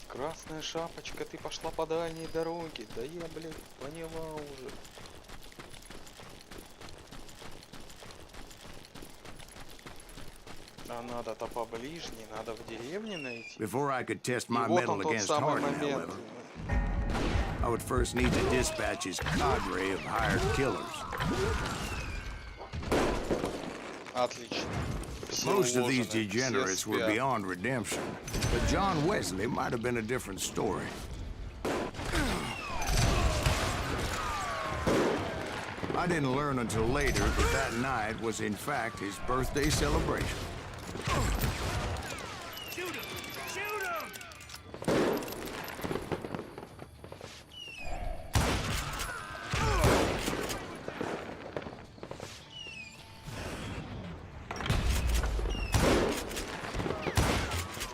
Speaker 1: Красная шапочка, ты пошла по дальней дороге. Да я, блядь, поняла уже. А надо-то поближе, не надо в деревне найти.
Speaker 3: Before I could test
Speaker 1: И
Speaker 3: my
Speaker 1: вот
Speaker 3: mettle
Speaker 1: он тот
Speaker 3: against
Speaker 1: самый
Speaker 3: Hardin,
Speaker 1: момент.
Speaker 3: however, I would first need to dispatch his cadre of hired killers.
Speaker 1: Отлично. Все
Speaker 3: Most of these
Speaker 1: уложено, все
Speaker 3: degenerates were
Speaker 1: спят.
Speaker 3: beyond redemption, but John Wesley might have been a different story. I didn't learn until later that that night was in fact his birthday celebration.
Speaker 7: Shoot him! Shoot him!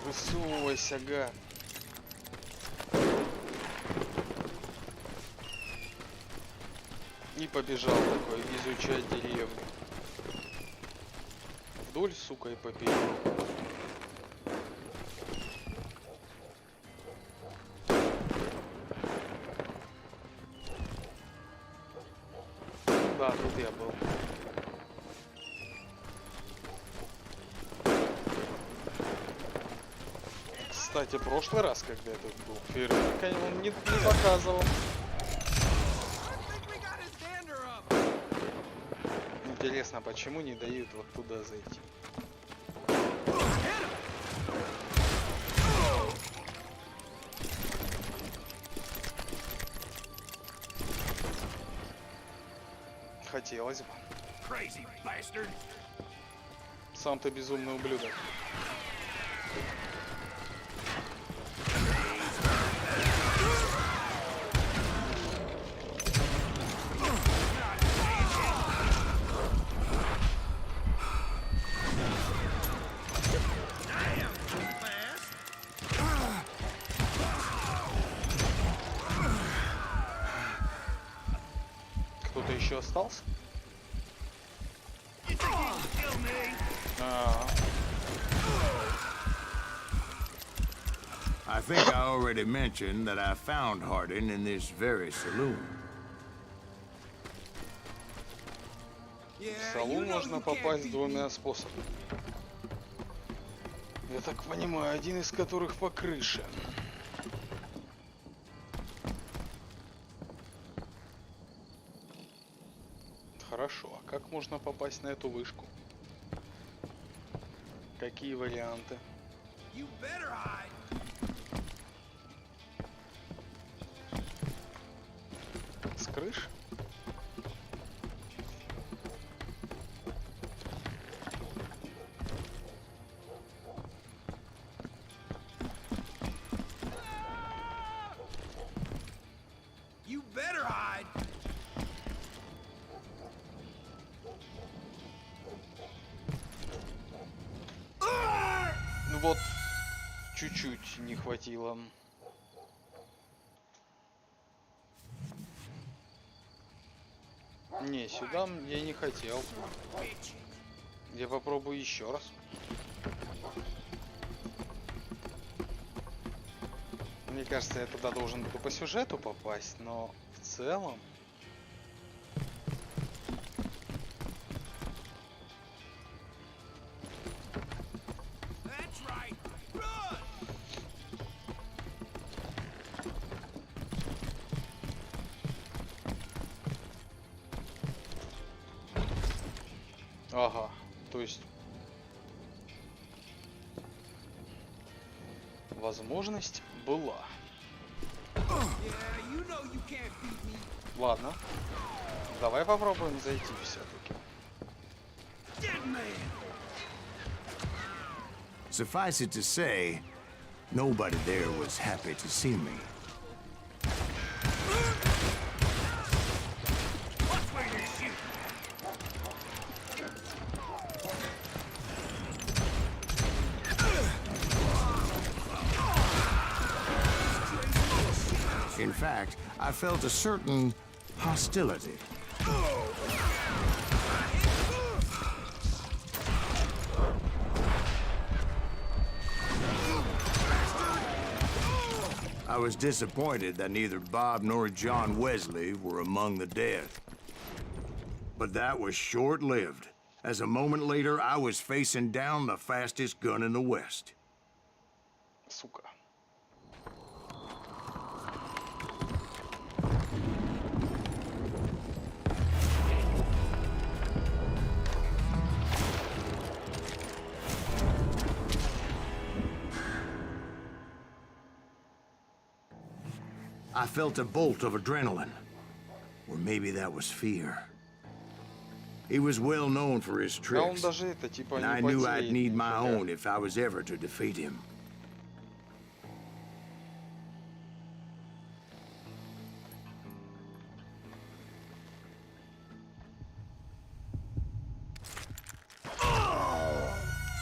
Speaker 1: Высовывайся, гад. И побежал такой изучать деревню. Вдоль, сука, и поперек. Да, тут я был. Кстати, прошлый раз, когда этот был фейерверк, он не показывал. Интересно, почему не дают вот туда зайти? Хотелось бы. Сам ты безумный ублюдок. Кто-то еще остался?
Speaker 3: I think I already mentioned that I found Hardin in this very saloon.
Speaker 1: В салон можно попасть двумя способами. Я так понимаю, один из которых по крыше. Хорошо, а как можно попасть на эту вышку? Какие варианты? С крыши? Ну вот, чуть-чуть не хватило. Не, сюда я не хотел. Я попробую еще раз. Мне кажется, я туда должен буду по сюжету попасть, но в целом... Ага, то есть возможность была. Ладно, давай попробуем зайти все-таки.
Speaker 3: Suffice it to say, nobody there was happy to see me. In fact, I felt a certain hostility. I was disappointed that neither Bob nor John Wesley were among the dead. But that was short-lived, as a moment later I was facing down the fastest gun in the West.
Speaker 1: Сука.
Speaker 3: I felt a bolt of adrenaline, or maybe that was fear. He was well known for his tricks, and I knew I'd need my own if I was ever to defeat him.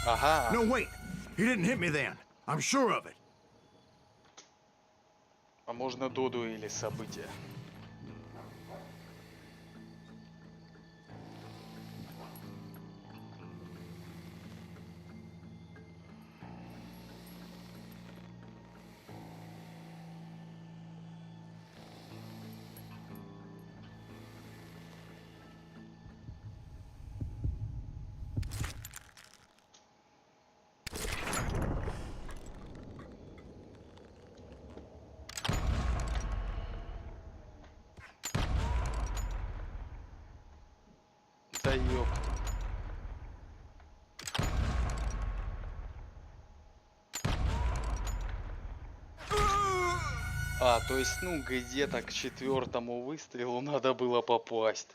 Speaker 1: Ага.
Speaker 3: No, wait! He didn't hit me then. I'm sure of it.
Speaker 1: А можно году или события? А, то есть, ну, где-то к 4-му выстрелу надо было попасть.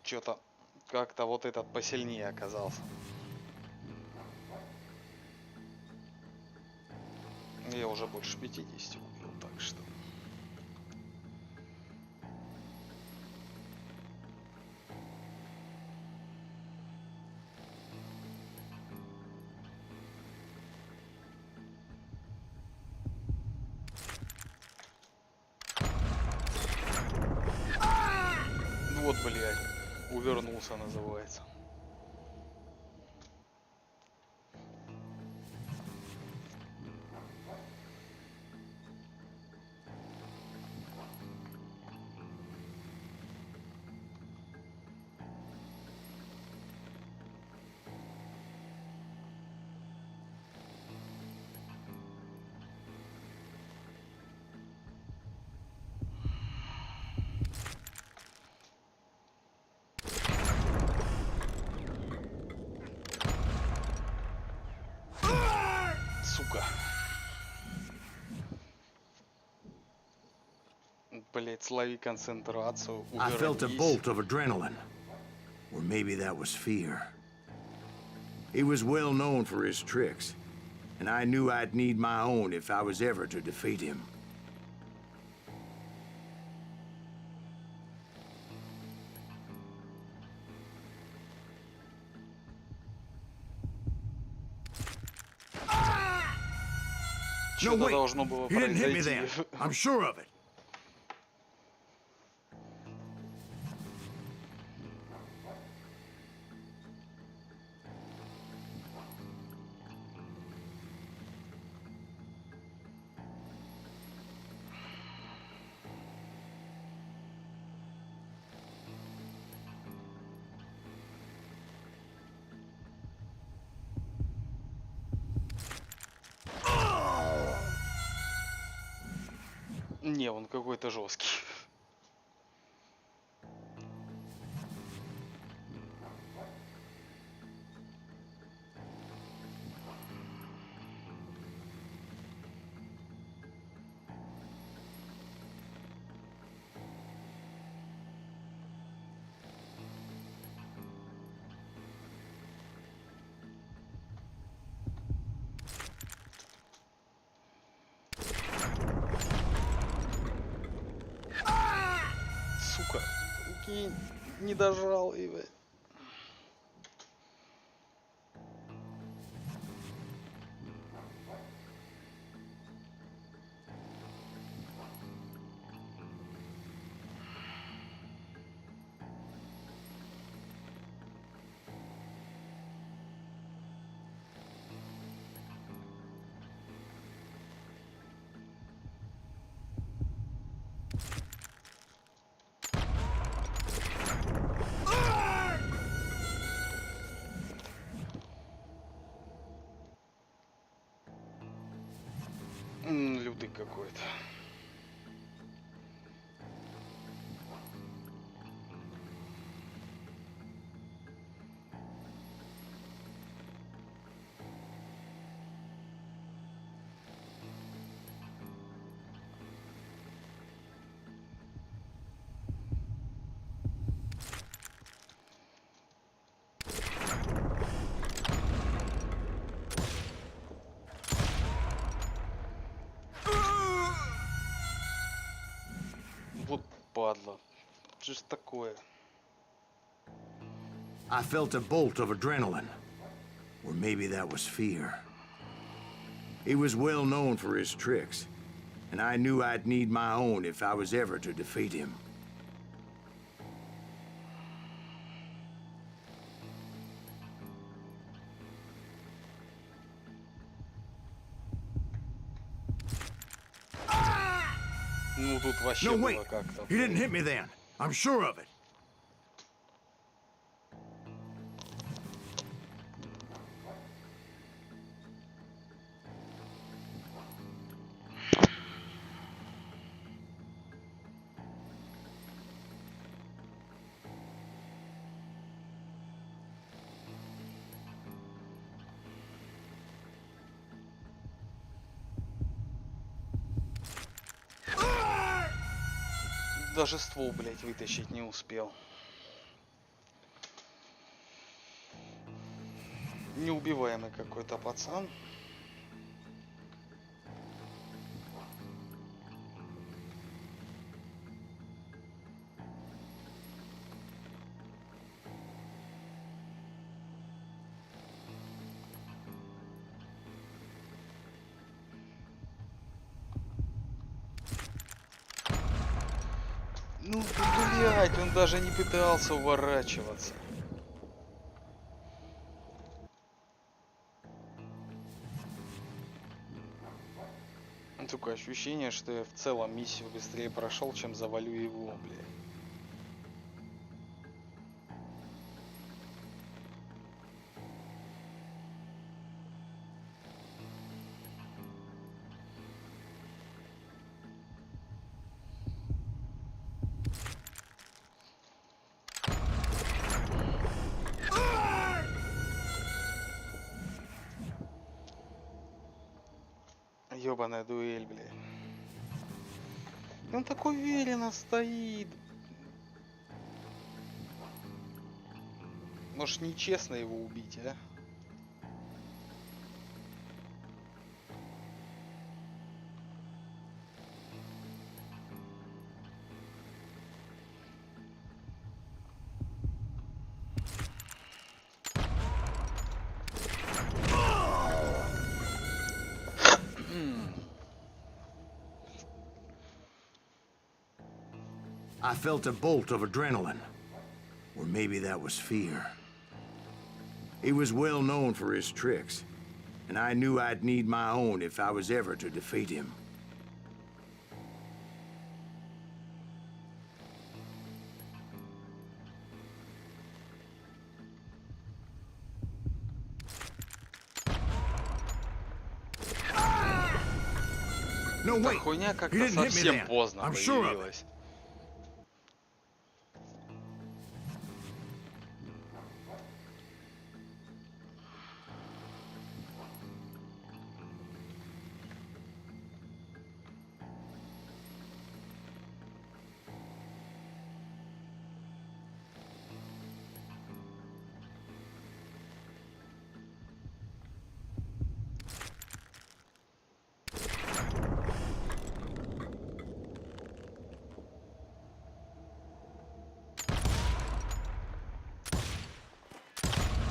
Speaker 1: Что-то как-то вот этот посильнее оказался. Я уже больше 50 убил, так что... Вот, блядь, увернулся, называется. Сука. Блять, слови концентрацию.
Speaker 3: I felt a
Speaker 1: Увернись.
Speaker 3: bolt of adrenaline. Or maybe that was fear. He was well known for his tricks, and I knew I'd need my own if I was ever to defeat him.
Speaker 1: Что-то
Speaker 3: No, wait.
Speaker 1: должно было
Speaker 3: You didn't hit me
Speaker 1: произойти.
Speaker 3: then. I'm sure of it.
Speaker 1: Не, он какой-то жесткий. Сука, прикинь, не дожал его. Лютый какой-то. Вот падла. Что ж такое?
Speaker 3: I felt a bolt of adrenaline. Or maybe that was fear. He was well known for his tricks, and I knew I'd need my own if I was ever to defeat him.
Speaker 1: Ну тут вообще
Speaker 3: No,
Speaker 1: было
Speaker 3: wait.
Speaker 1: как-то.
Speaker 3: He didn't hit me then. I'm sure of it.
Speaker 1: Даже ствол, блядь, вытащить не успел. Неубиваемый какой-то пацан. Ну, блядь, он даже не пытался уворачиваться. Такое ощущение, что я в целом миссию быстрее прошел, чем завалю его, блядь. Ёбаная дуэль, блядь. Он так уверенно стоит. Может, нечестно его убить, а?
Speaker 3: I felt a bolt of adrenaline. Or maybe that was fear. He was well known for his tricks, and I knew I'd need my own if I was ever to defeat him. No,
Speaker 1: Эта
Speaker 3: wait.
Speaker 1: хуйня
Speaker 3: You
Speaker 1: как-то
Speaker 3: didn't hit me
Speaker 1: совсем
Speaker 3: then.
Speaker 1: поздно
Speaker 3: I'm sure of it.
Speaker 1: появилась.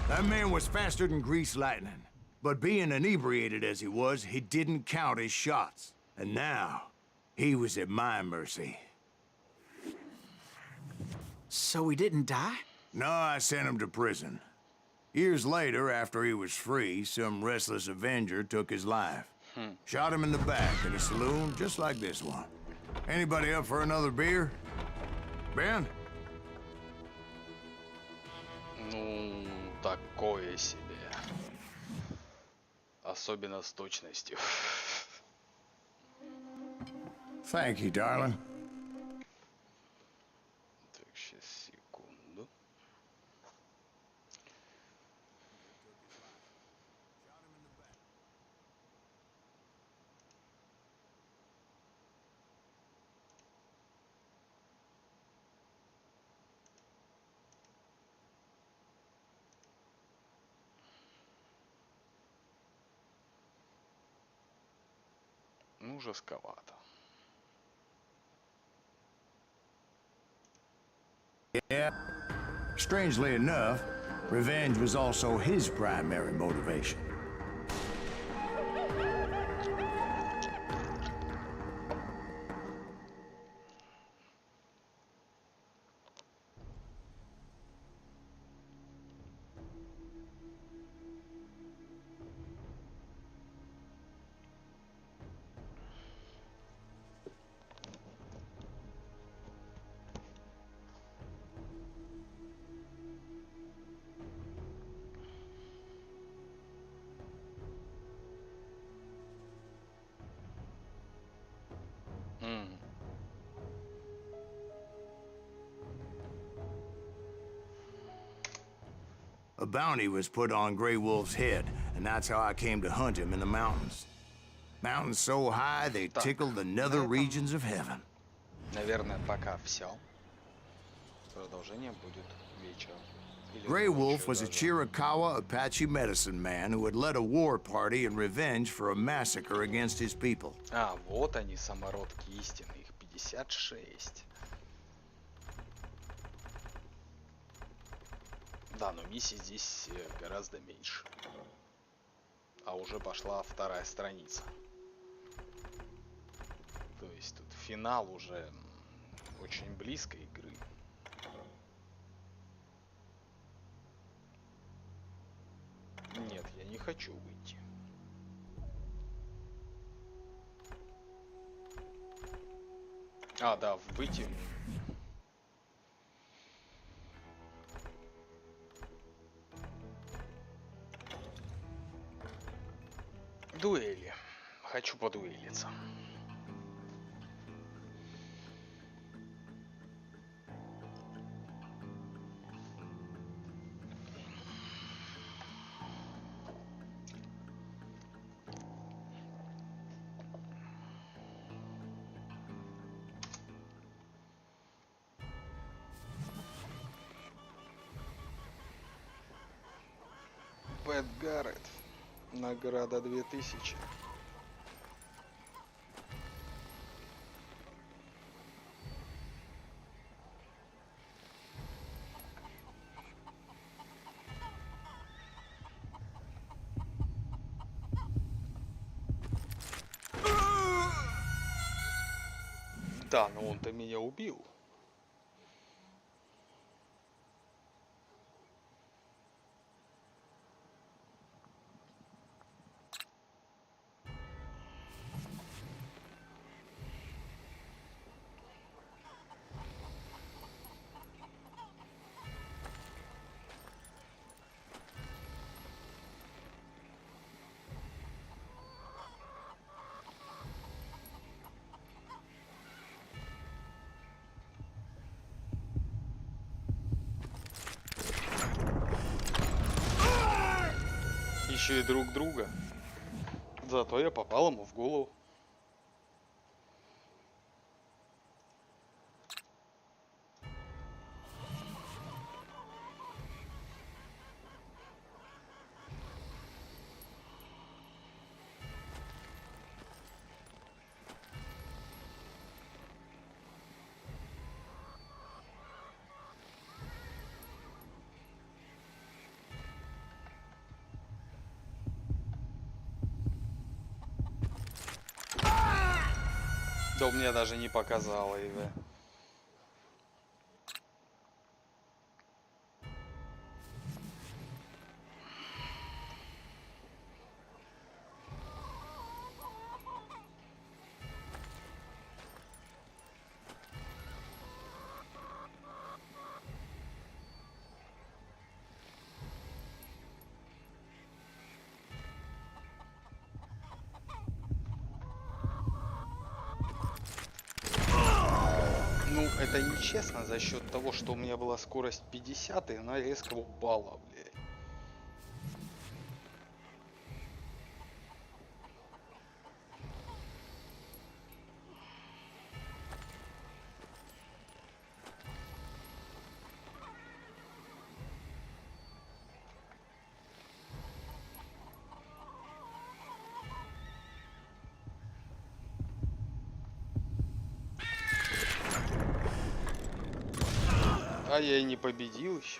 Speaker 3: That man was faster than greased lightning. But being inebriated as he was, he didn't count his shots. And now, he was at my mercy.
Speaker 4: So he didn't die?
Speaker 3: No, I sent him to prison. Years later, after he was free, some restless Avenger took his life. Shot him in the back in a saloon just like this one. Anybody up for another beer? Ben?
Speaker 1: Ну, такое себе. Особенно с точностью.
Speaker 3: Thank you, darling.
Speaker 1: Так, сейчас, секунду. Ну, жестковато.
Speaker 3: Yeah. Strangely enough, revenge was also his primary motivation. A bounty was put on Grey Wolf's head, and that's how I came to hunt him in the mountains. Mountains so high they tickled the nether regions of heaven.
Speaker 1: Наверное, пока все. Продолжение будет вечером.
Speaker 3: Grey Wolf was a Chiricahua Apache medicine man who had led a war party in revenge for a massacre against his people.
Speaker 1: А, вот они, самородки истины, их 56. Да, но миссий здесь гораздо меньше. А уже пошла вторая страница. То есть тут финал уже очень близко игры. Нет, я не хочу выйти. А, да, выйти. Дуэли. Хочу подуэлиться. Пэт Гаррет. Награда 2000. Да, но он-то меня убил. Еще и друг друга. Зато я попал ему в голову. Да у меня даже не показало его. Это нечестно за счет того, что у меня была скорость 50, и она резко упала, блядь. А я и не победил еще.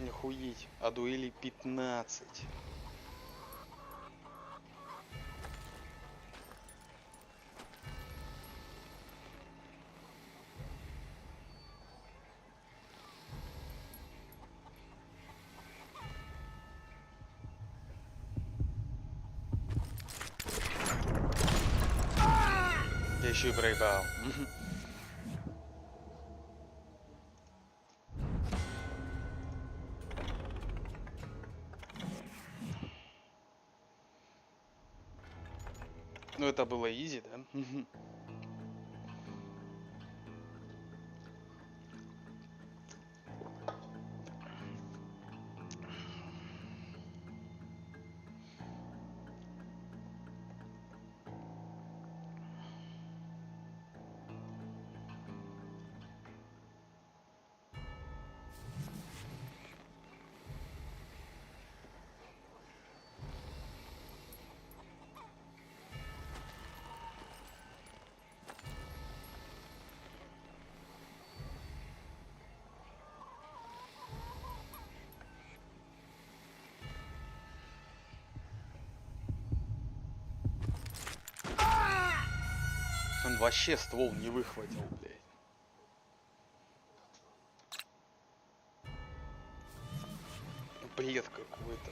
Speaker 1: Охуеть, а дуэли 15. Я еще и проебал. Ну это было изи, да? Он вообще ствол не выхватил, блядь. Бред какой-то.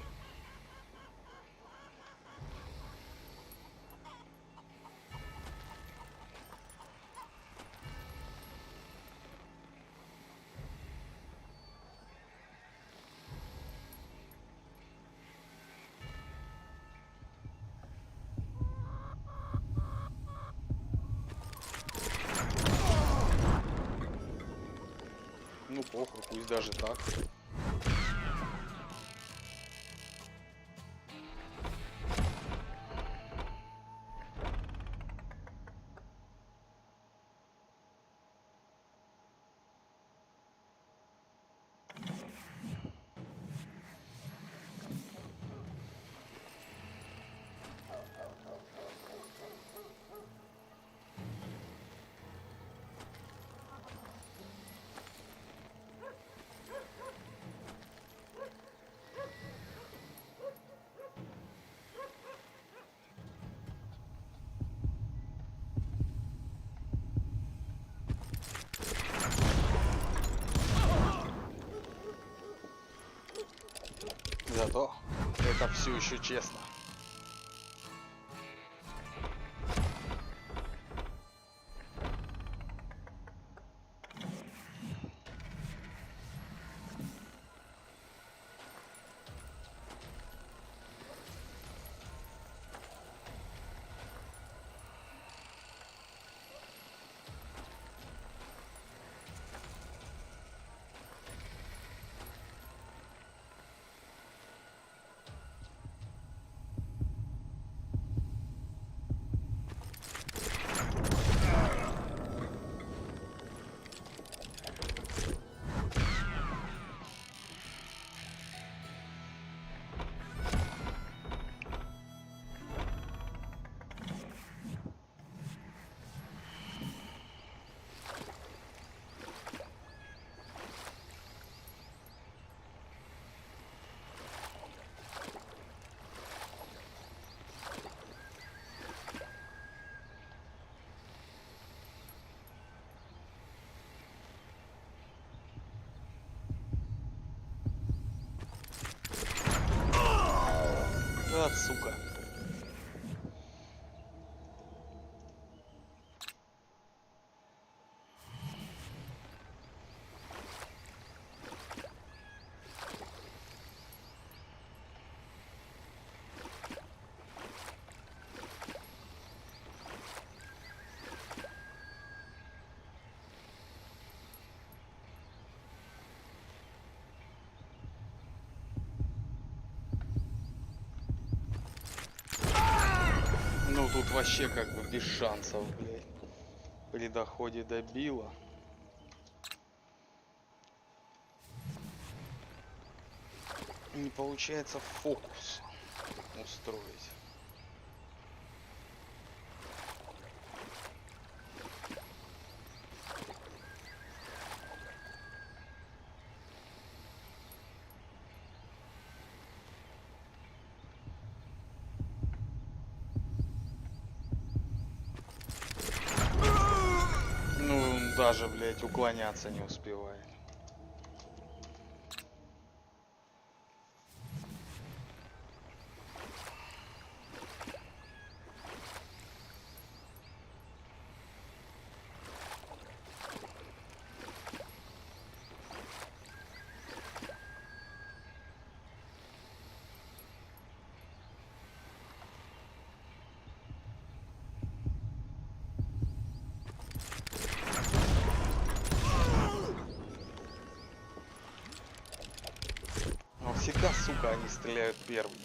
Speaker 1: Ну похуй, пусть даже так. Зато это все еще честно. А, сука. Ну тут вообще как бы без шансов, блядь. При доходе до Билла. Не получается фокус устроить. Даже, блядь, уклоняться не успевает. всегда, сука, они стреляют первыми.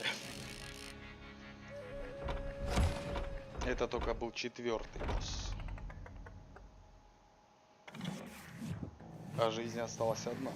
Speaker 1: Это только был 4-й босс. А жизнь осталась одна.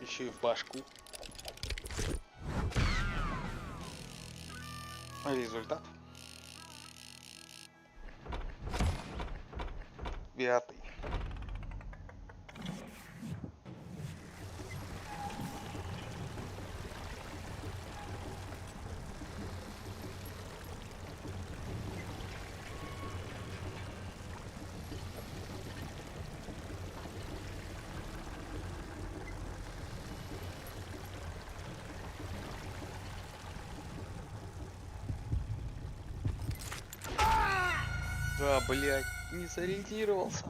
Speaker 1: Еще и в башку. Результат. 5-й. Да, блядь, не сориентировался.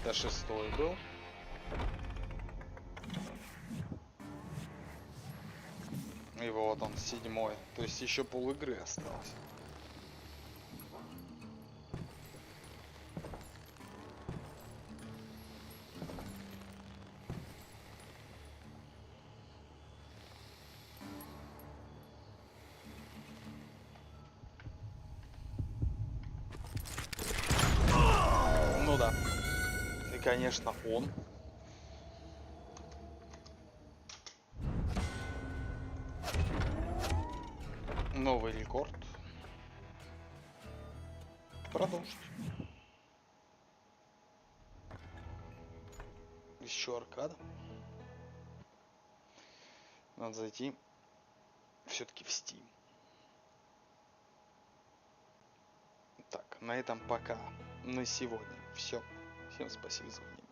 Speaker 1: Это 6-й был. И вот он, 7-й. То есть еще пол игры осталось. Ну да. И, конечно, он. Новый рекорд. Продолжить. Еще аркада. Надо зайти все-таки в Steam. Так, на этом пока. На сегодня все. Всем спасибо за внимание.